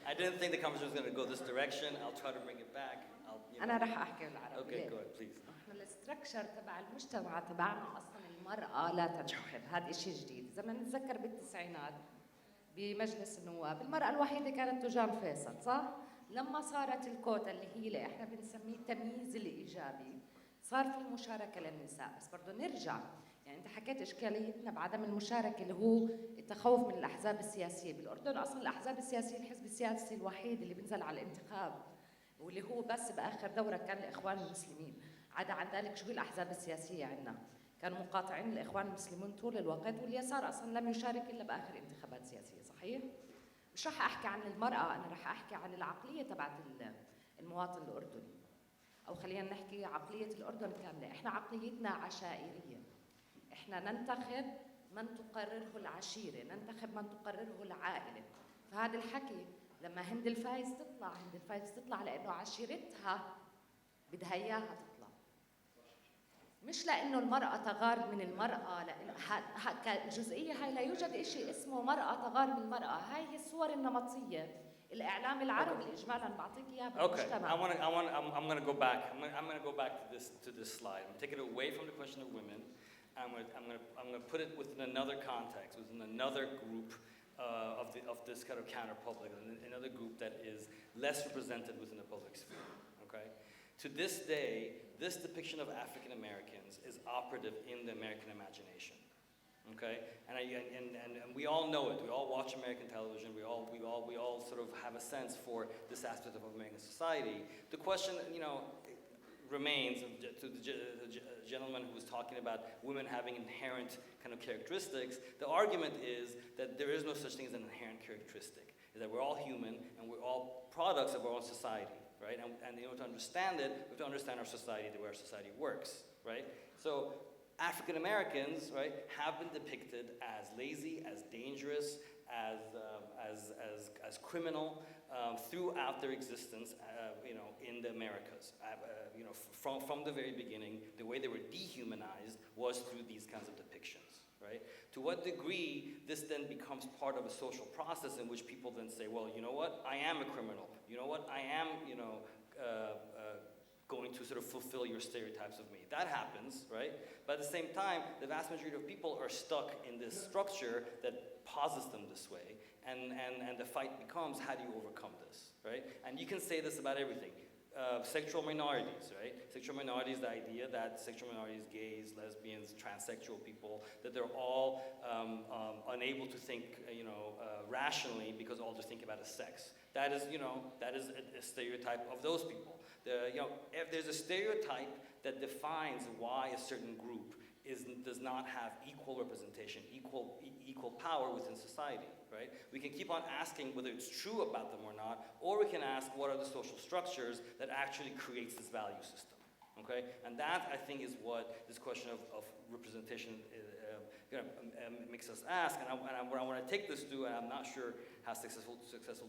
[SPEAKER 1] I didn't think the conversation was going to go this direction. I'll try to bring it back.
[SPEAKER 14] أنا رح أحكي بالعربي.
[SPEAKER 1] Okay, go ahead, please.
[SPEAKER 14] إحنا الاستراكشر تبع المجتمع تبعنا أصلاً المرأة لا تنتخب، هذا إشي جديد. زي ما نتذكر بالتسعينات بمجلس النواب المرأة الوحيدة كانت تجان فيصل، صح؟ لما صارت الكوتا اللي هي اللي إحنا بنسميه التمييز الإيجابي، صار في مشاركة للنساء. بس برضه نرجع، يعني أنت حكيت إشكاليتنا بعدم المشاركة اللي هو التخوف من الأحزاب السياسية. بالأردن أصلاً الأحزاب السياسية الحزب السياسي الوحيد اللي بينزل على الانتخاب، واللي هو بس بآخر دورة كان الإخوان المسلمين. عدا عن ذلك شو هي الأحزاب السياسية عندنا؟ كانوا مقاطعين الإخوان المسلمين طول الوقت، واليسار أصلاً لم يشارك إلا بآخر انتخابات سياسية، صحيح؟ مش رح أحكي عن المرأة، أنا رح أحكي عن العقلية تبعت المواطن الأردني، أو خلينا نحكي عقلية الأردن كاملة. إحنا عقليتنا عشائرية. إحنا ننتخب من تقرره العشيرة، ننتخب من تقرره العائلة. فهذا الحكي لما هند الفايز تطلع لأنه عشيرتها بدها إياها تطلع، مش لأنه المرأة تغار من المرأة. لأنه الجزئية هاي لا يوجد إشي اسمه مرأة تغار من المرأة. هاي هي الصور النمطية. الإعلام العربي إجمالاً بعطيك إياها بالمجتمع.
[SPEAKER 1] I'm going to go back. I'm going to go back to this slide. I'm take it away from the question of women. I'm going to put it within another context, within another group of this kind of counter-public, another group that is less represented within the public sphere. Okay, To this day, this depiction of African Americans is operative in the American imagination. Okay, and we all know it. We all watch American television. We all sort of have a sense for this aspect of American society. The question, remains to the gentleman who was talking about women having inherent kind of characteristics. The argument is that there is no such thing as an inherent characteristic. Is that we're all human and we're all products of our own society, right? And in order to understand it, we have to understand our society, the way our society works, right? So African Americans, right, have been depicted as lazy, as dangerous, as criminal throughout their existence, in the Americas. From the very beginning, the way they were dehumanized was through these kinds of depictions, right? To what degree this then becomes part of a social process in which people then say, well, you know what, I am a criminal. You know what, I am, going to sort of fulfill your stereotypes of me. That happens, right? But at the same time, the vast majority of people are stuck in this structure that posits them this way. And the fight becomes, how do you overcome this, right? And you can say this about everything. Sexual minorities, right? Sexual minorities, the idea that sexual minorities, gays, lesbians, transsexual people, that they're all unable to think, rationally because all they're thinking about is sex. That is a stereotype of those people. If there's a stereotype that defines why a certain group does not have equal representation, equal power within society, right? We can keep on asking whether it's true about them or not, or we can ask what are the social structures that actually creates this value system, okay? And that, I think, is what this question of representation makes us ask. And where I want to take this to, and I'm not sure how successful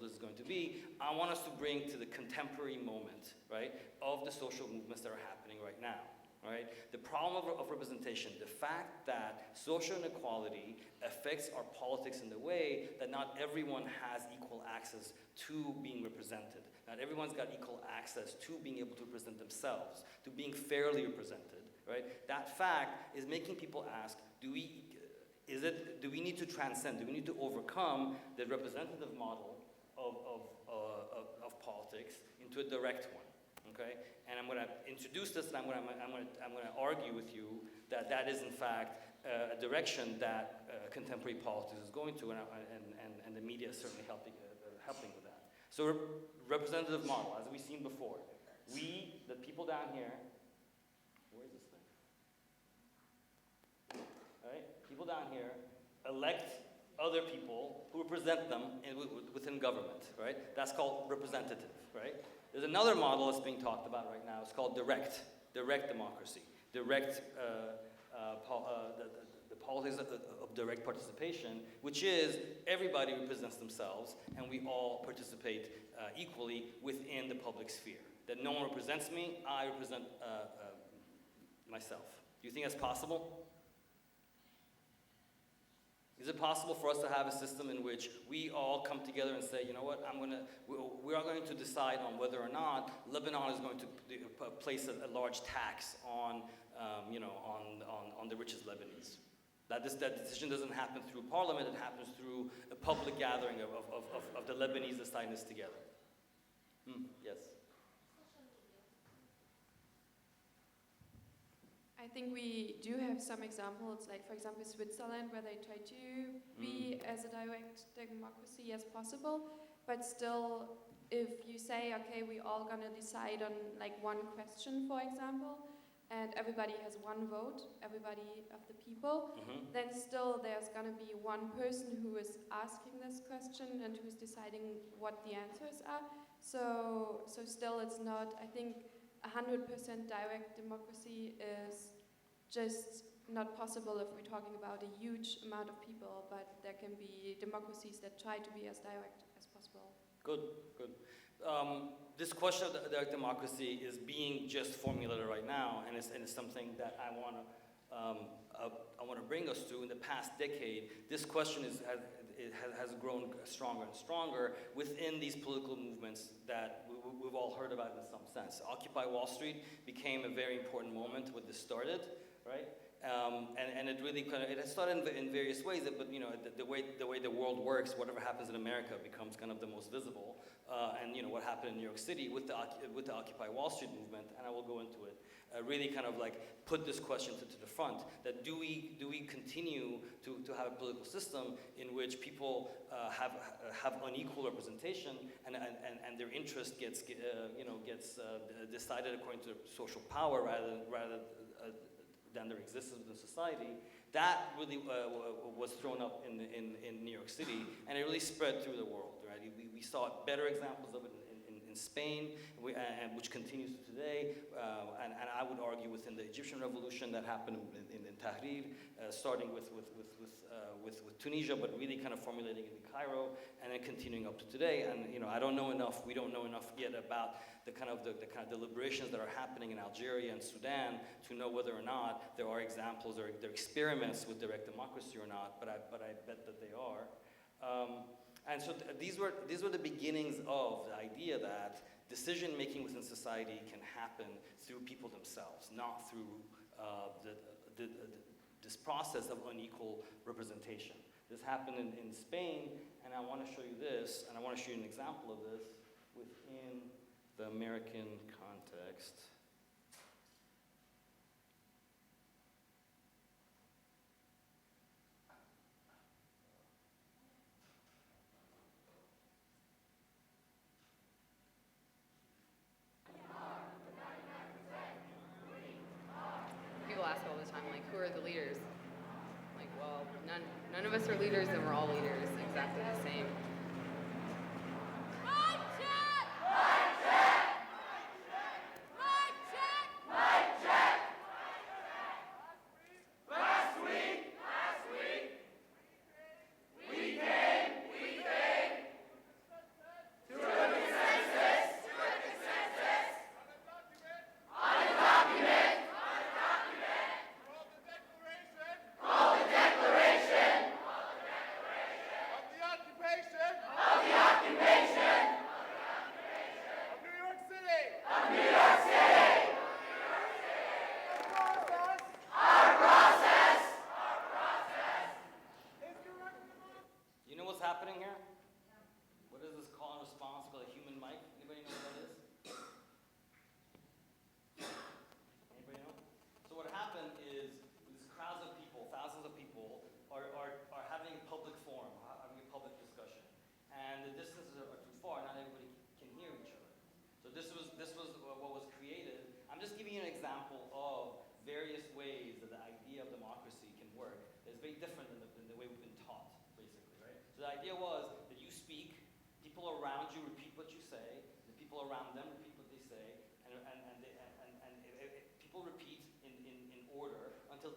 [SPEAKER 1] this is going to be, I want us to bring to the contemporary moment, right, of the social movements that are happening right now. Right? The problem of representation, the fact that social inequality affects our politics in the way that not everyone has equal access to being represented. Not everyone's got equal access to being able to represent themselves, to being fairly represented. Right? That fact is making people ask, do we need to transcend, do we need to overcome the representative model of politics into a direct one? Okay? And I'm going to introduce this, and I'm going to argue with you that that is in fact a direction that contemporary politics is going to, and the media is certainly helping with that. So representative model, as we've seen before, the people down here, where is this thing? All right, people down here elect other people who represent them within government, right? That's called representative, right? There's another model that's being talked about right now. It's called direct democracy, the politics of direct participation, which is everybody represents themselves and we all participate equally within the public sphere. That no one represents me, I represent myself. Do you think that's possible? Is it possible for us to have a system in which we all come together and say, you know what, we are going to decide on whether or not Lebanon is going to place a large tax on the richest Lebanese? That decision doesn't happen through parliament, it happens through a public gathering of the Lebanese deciding this together. Yes?
[SPEAKER 10] I think we do have some examples, like for example Switzerland, where they try to be as a direct democracy as possible, but still, if you say, okay, we're all gonna decide on like one question, for example, and everybody has one vote, everybody of the people, then still there's gonna be one person who is asking this question and who's deciding what the answers are. So still it's not, I think, 100% direct democracy is just not possible if we're talking about a huge amount of people, but there can be democracies that try to be as direct as possible.
[SPEAKER 1] Good. This question of direct democracy is being just formulated right now, and it's something that I want to bring us to. In the past decade, this question has grown stronger and stronger within these political movements that we've all heard about in some sense. Occupy Wall Street became a very important moment when this started, right? And it really it started in various ways, but the way the world works, whatever happens in America becomes kind of the most visible. And what happened in New York City with the Occupy Wall Street movement, and I will go into it, really kind of like put this question to the front, that do we continue to have a political system in which people have unequal representation, and their interest gets decided according to social power rather than their existence in society. That really was thrown up in New York City, and it really spread through the world, right? We saw better examples of it in Spain, which continues to today, and I would argue within the Egyptian revolution that happened in Tahrir, starting with Tunisia, but really kind of formulating it in Cairo, and then continuing up to today. And we don't know enough yet about the kind of deliberations that are happening in Algeria and Sudan to know whether or not there are examples or there are experiments with direct democracy or not. But I bet that they are. And so these were the beginnings of the idea that decision making within society can happen through people themselves, not through this process of unequal representation. This happened in Spain, and I want to show you this, and I want to show you an example of this within the American context.
[SPEAKER 15] People ask all the time, like, who are the leaders? Like, well, none of us are leaders, and we're all leaders, exactly the same.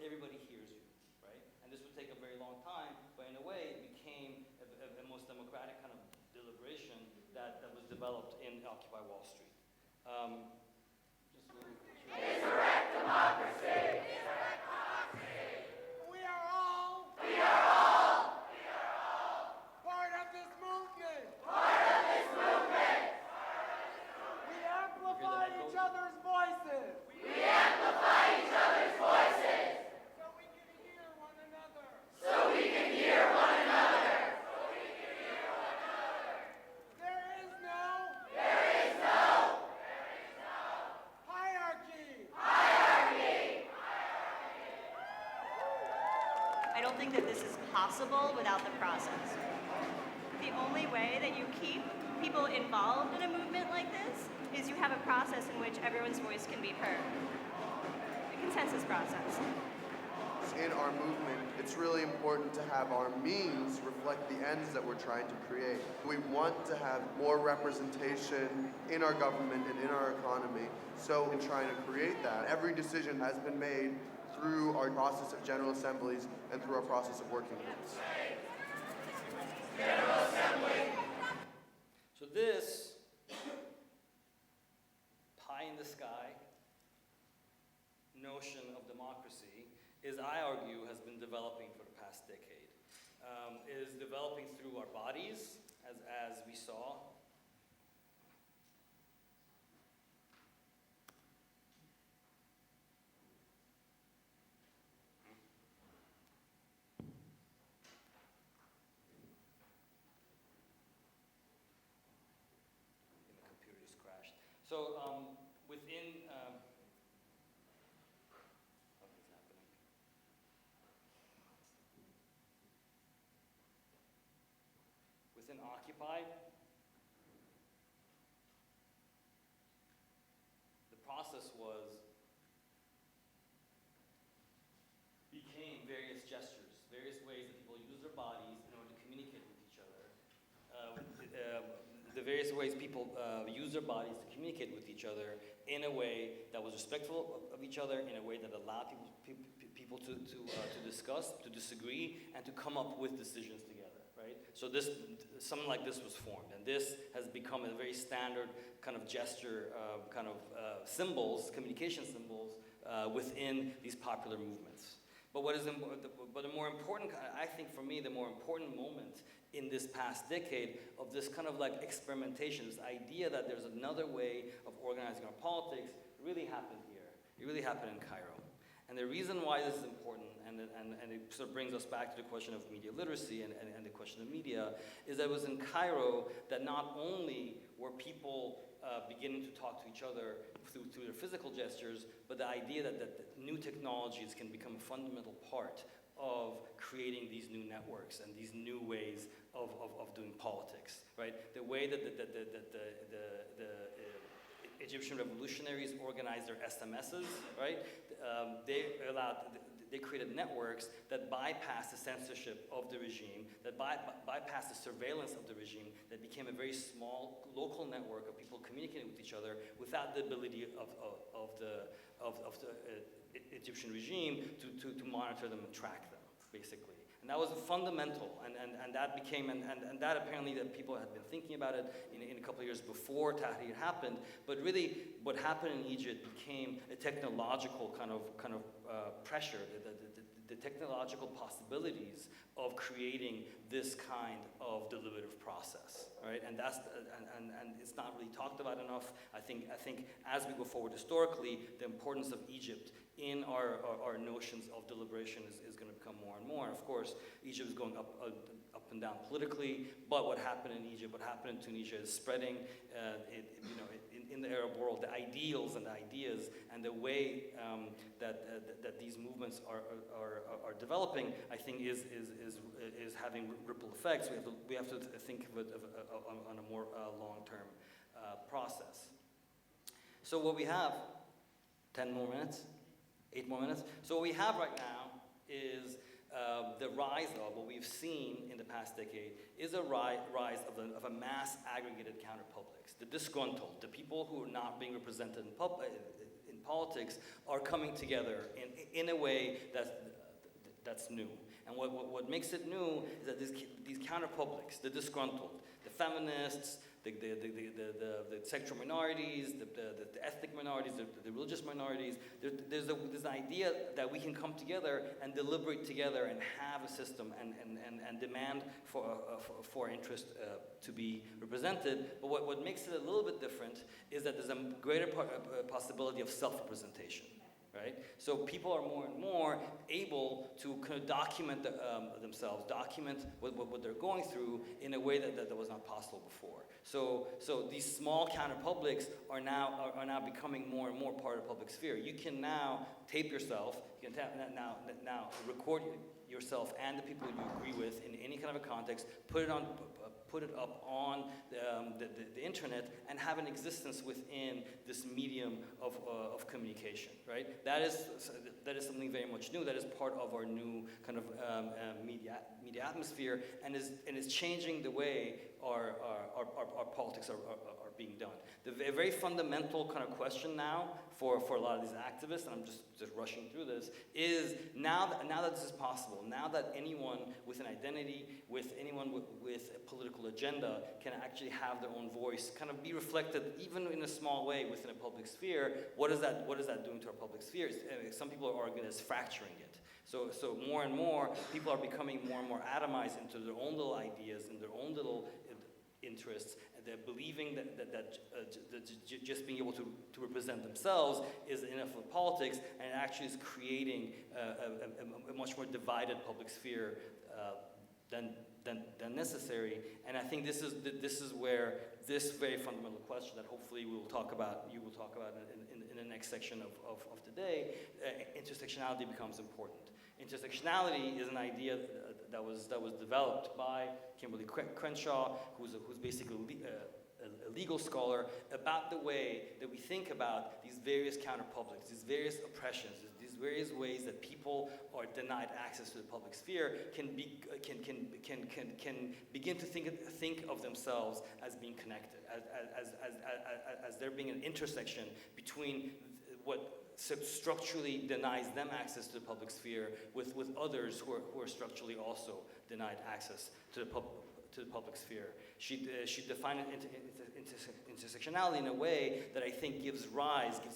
[SPEAKER 1] Everybody hears you, right? And this would take a very long time, but in a way it became a most democratic kind of deliberation that was developed in Occupy Wall Street.
[SPEAKER 3] Insurrect democracy! Insurrect democracy! We are all part of this movement! Part of this movement! We amplify each other's voices! We amplify each other's voices! So we can hear one another. There is no hierarchy.
[SPEAKER 16] I don't think that this is possible without the process. The only way that you keep people involved in a movement like this is you have a process in which everyone's voice can be heard. A consensus process.
[SPEAKER 17] In our movement, it's really important to have our means reflect the ends that we're trying to create. We want to have more representation in our government and in our economy. So in trying to create that, every decision has been made through our process of General Assemblies and through our process of working groups.
[SPEAKER 3] General Assembly.
[SPEAKER 1] So this pie in the sky notion of democracy is, I argue, has been developing for the past decade. Is developing through our bodies, as we saw. So within, something's happening. Within Occupy, the process became various gestures, various ways that people use their bodies in order to communicate with each other. The various ways people use their bodies to communicate with each other in a way that was respectful of each other, in a way that allowed people to discuss, to disagree, and to come up with decisions together, right? So something like this was formed, and this has become a very standard kind of gesture, symbols, communication symbols within these popular movements. But the more important, I think for me, the more important moment in this past decade of this kind of like experimentation, this idea that there's another way of organizing our politics, really happened here. It really happened in Cairo. And the reason why this is important, and it sort of brings us back to the question of media literacy and the question of media, is that it was in Cairo that not only were people beginning to talk to each other through their physical gestures, but the idea that new technologies can become a fundamental part of creating these new networks and these new ways of doing politics, right? The way that the Egyptian revolutionaries organized their SMSs, right? They created networks that bypassed the censorship of the regime, that bypassed the surveillance of the regime, that became a very small local network of people communicating with each other without the ability of the Egyptian regime to monitor them and track them, basically. And that was fundamental, and that became, and that apparently that people had been thinking about it in a couple of years before Tahrir happened, but really what happened in Egypt became a technological kind of pressure, the technological possibilities of creating this kind of deliberative process, right? And it's not really talked about enough. I think as we go forward historically, the importance of Egypt in our notions of deliberation is going to become more and more. Of course, Egypt is going up and down politically, but what happened in Egypt, what happened in Tunisia is spreading in the Arab world, the ideals and the ideas and the way that these movements are developing, I think is having ripple effects. We have to think of it on a more long-term process. So what we have, 10 more minutes, 8 more minutes. So what we have right now is the rise of what we've seen in the past decade is a rise of a mass aggregated counterpublics. The disgruntled, the people who are not being represented in politics are coming together in a way that's new. And what makes it new is that these counterpublics, the disgruntled, the feminists, the sexual minorities, the ethnic minorities, the religious minorities, there's this idea that we can come together and deliberate together and have a system and demand for interest to be represented. But what makes it a little bit different is that there's a greater possibility of self-representation. Right? So people are more and more able to kind of document themselves, document what they're going through in a way that was not possible before. So these small counterpublics are now becoming more and more part of the public sphere. You can now tape yourself, you can now record yourself and the people you agree with in any kind of a context, put it up on the internet and have an existence within this medium of communication, right? That is something very much new. That is part of our new kind of media atmosphere, and is changing the way our politics are being done. The very fundamental kind of question now for a lot of these activists, and I'm just rushing through this, is now that this is possible, now that anyone with an identity, with anyone with a political agenda can actually have their own voice, kind of be reflected even in a small way within a public sphere, what is that doing to our public spheres? Some people are arguing it's fracturing it. So more and more, people are becoming more and more atomized into their own little ideas and their own little interests. They're believing that just being able to represent themselves is enough for politics, and it actually is creating a much more divided public sphere than necessary. And I think this is where this very fundamental question that hopefully you will talk about in the next section of today, intersectionality becomes important. Intersectionality is an idea that was developed by Kimberly Crenshaw, who's basically a legal scholar, about the way that we think about these various counterpublics, these various oppressions, these various ways that people are denied access to the public sphere can begin to think of themselves as being connected, as there being an intersection between what structurally denies them access to the public sphere with others who are structurally also denied access to the public sphere. She defined intersectionality in a way that I think gives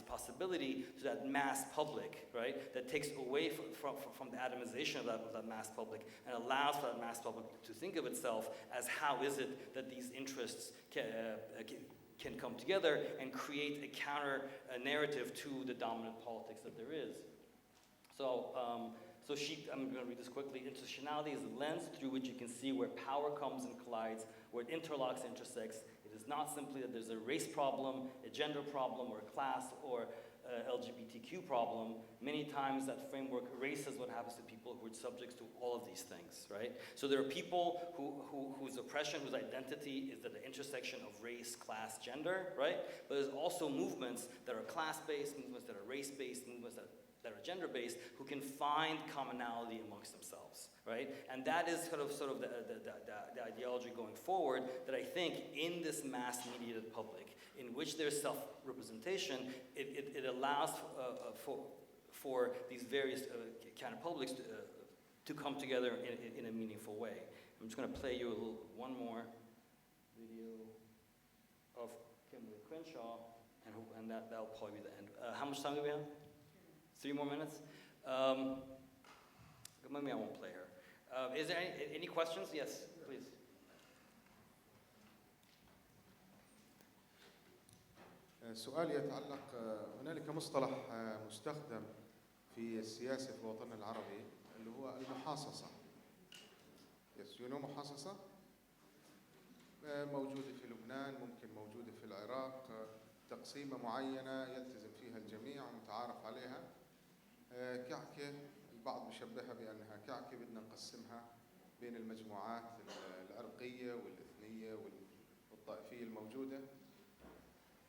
[SPEAKER 1] possibility to that mass public, right? That takes away from the atomization of that mass public and allows for that mass public to think of itself as how is it that these interests can come together and create a counter narrative to the dominant politics that there is. So I'm going to read this quickly. Intersectionality is a lens through which you can see where power comes and collides, where it interlocks, intersects. It is not simply that there's a race problem, a gender problem, or a class, or LGBTQ problem. Many times that framework erases what happens to people who are subject to all of these things, right? So there are people whose oppression, whose identity is at the intersection of race, class, gender, right? But there's also movements that are class-based, movements that are race-based, movements that are gender-based, who can find commonality amongst themselves, right? And that is sort of the ideology going forward that I think in this mass-mediated public, in which there's self-representation, it allows for these various counterpublics to come together in a meaningful way. I'm just going to play you one more video of Kimberly Crenshaw, and that'll probably be the end. How much time do we have? 3 more minutes? Maybe I won't play her. Is there any questions? Yes, please.
[SPEAKER 18] سؤالي يتعلق هنالك مصطلح مستخدم في السياسة في وطننا العربي اللي هو المحاصصة. محاصصة موجودة في لبنان، ممكن موجودة في العراق، تقسيمة معينة يلتزم فيها الجميع ومتعارف عليها. كعكة البعض بيشبهها بأنها كعكة بدنا نقسمها بين المجموعات العرقية والإثنية والطائفية الموجودة.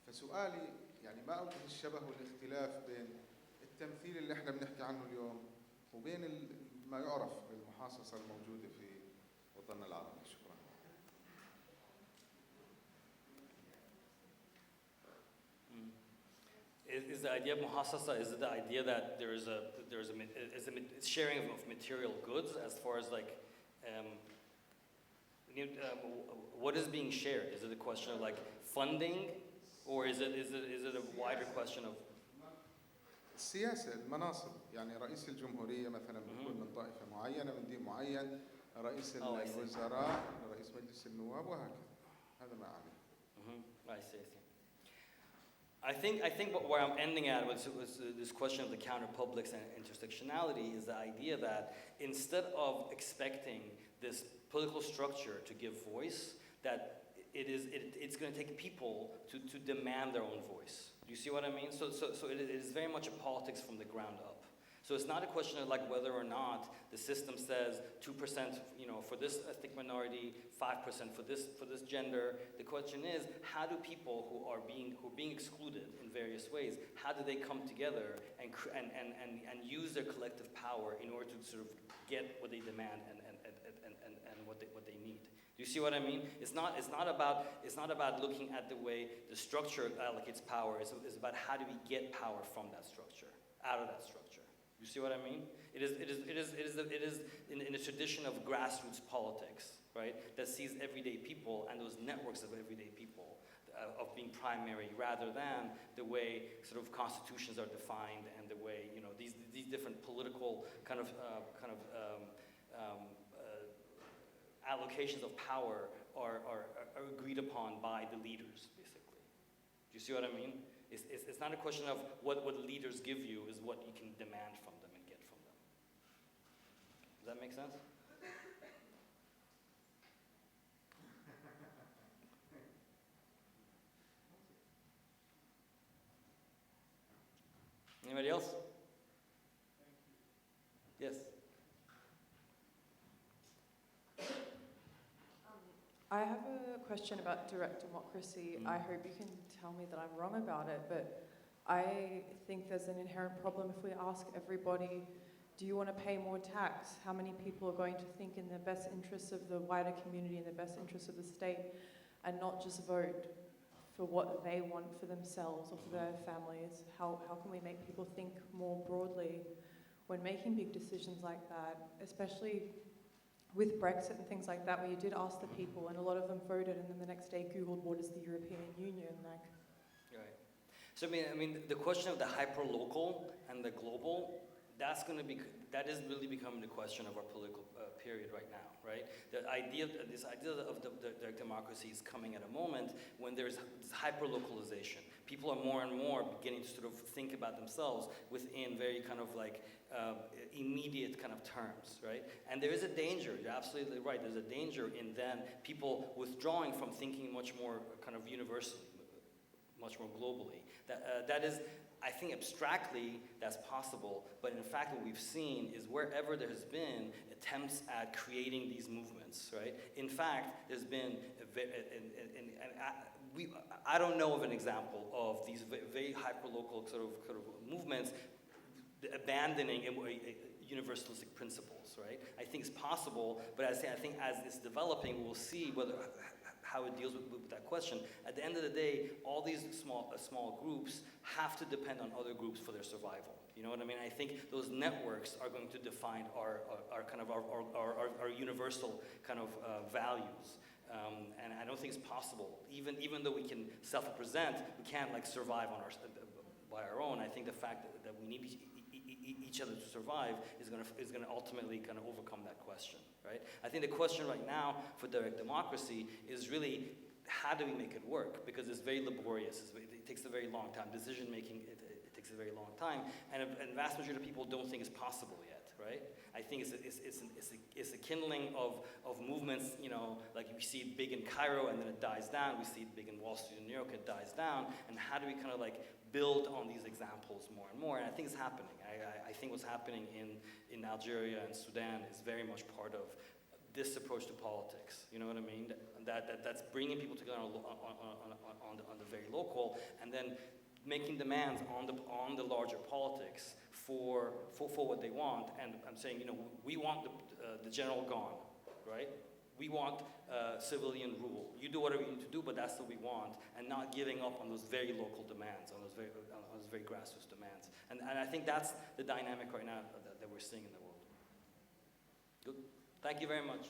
[SPEAKER 18] فسؤالي يعني ما أوجه الشبه والاختلاف بين التمثيل اللي احنا بنحكي عنه اليوم وبين ما يعرف بالمحاصصة الموجودة في وطننا العربي. شكرا.
[SPEAKER 1] Is the idea of muhassasa, is it the idea that there's a sharing of material goods as far as like, what is being shared? Is it a question of like funding, or is it a wider question of
[SPEAKER 18] السياسة المناصب؟ يعني رئيس الجمهورية مثلا بيكون من طائفة معينة من دين معين، رئيس الوزراء، رئيس مجلس النواب وهكذا. هذا ما أعني.
[SPEAKER 1] I see. I think where I'm ending at was this question of the counterpublics and intersectionality is the idea that instead of expecting this political structure to give voice, that it's going to take people to demand their own voice. Do you see what I mean? So it is very much a politics from the ground up. So it's not a question of like whether or not the system says 2%, for this ethnic minority, 5% for this gender. The question is, how do people who are being excluded in various ways, how do they come together and use their collective power in order to sort of get what they demand and what they need? Do you see what I mean? It's not about looking at the way the structure allocates power. It's about how do we get power from that structure, out of that structure. You see what I mean? It is in a tradition of grassroots politics, right? That sees everyday people and those networks of everyday people of being primary, rather than the way sort of constitutions are defined and the way these different political kind of allocations of power are agreed upon by the leaders, basically. Do you see what I mean? It's not a question of what leaders give you, is what you can demand from them and get from them. Does that make sense? Anybody else? Yes.
[SPEAKER 19] I have a question about direct democracy. I hope you can tell me that I'm wrong about it, but I think there's an inherent problem if we ask everybody, do you want to pay more tax? How many people are going to think in the best interests of the wider community, in the best interests of the state, and not just vote for what they want for themselves or for their families? How can we make people think more broadly when making big decisions like that, especially with Brexit and things like that, where you did ask the people and a lot of them voted, and then the next day Googled what is the European Union, like.
[SPEAKER 1] Right. So I mean, the question of the hyper-local and the global, that is really becoming the question of our political period right now, right? This idea of the direct democracy is coming at a moment when there's this hyper-localization. People are more and more beginning to sort of think about themselves within very kind of like immediate kind of terms, right? And there is a danger, you're absolutely right, there's a danger in then people withdrawing from thinking much more kind of universally, much more globally. That is, I think abstractly that's possible, but in fact what we've seen is wherever there has been attempts at creating these movements, right? In fact, there's been, I don't know of an example of these very hyper-local sort of movements abandoning universalistic principles, right? I think it's possible, but I think as it's developing, we'll see how it deals with that question. At the end of the day, all these small groups have to depend on other groups for their survival. You know what I mean? I think those networks are going to define our universal kind of values. And I don't think it's possible. Even though we can self-represent, we can't like survive by our own. I think the fact that we need each other to survive is going to ultimately kind of overcome that question, right? I think the question right now for direct democracy is really how do we make it work? Because it's very laborious. It takes a very long time. Decision making it takes a very long time, and a vast majority of people don't think it's possible yet, right? I think it's a kindling of movements, you know, like we see it big in Cairo and then it dies down. We see it big in Wall Street and New York, it dies down. And how do we kind of like build on these examples more and more? And I think it's happening. I think what's happening in Algeria and Sudan is very much part of this approach to politics. You know what I mean? That's bringing people together on the very local, and then making demands on the larger politics for what they want. And I'm saying, you know, we want the general gone, right? We want civilian rule. You do whatever you need to do, but that's what we want, and not giving up on those very local demands, on those very grassroots demands. And I think that's the dynamic right now that we're seeing in the world. Good. Thank you very much.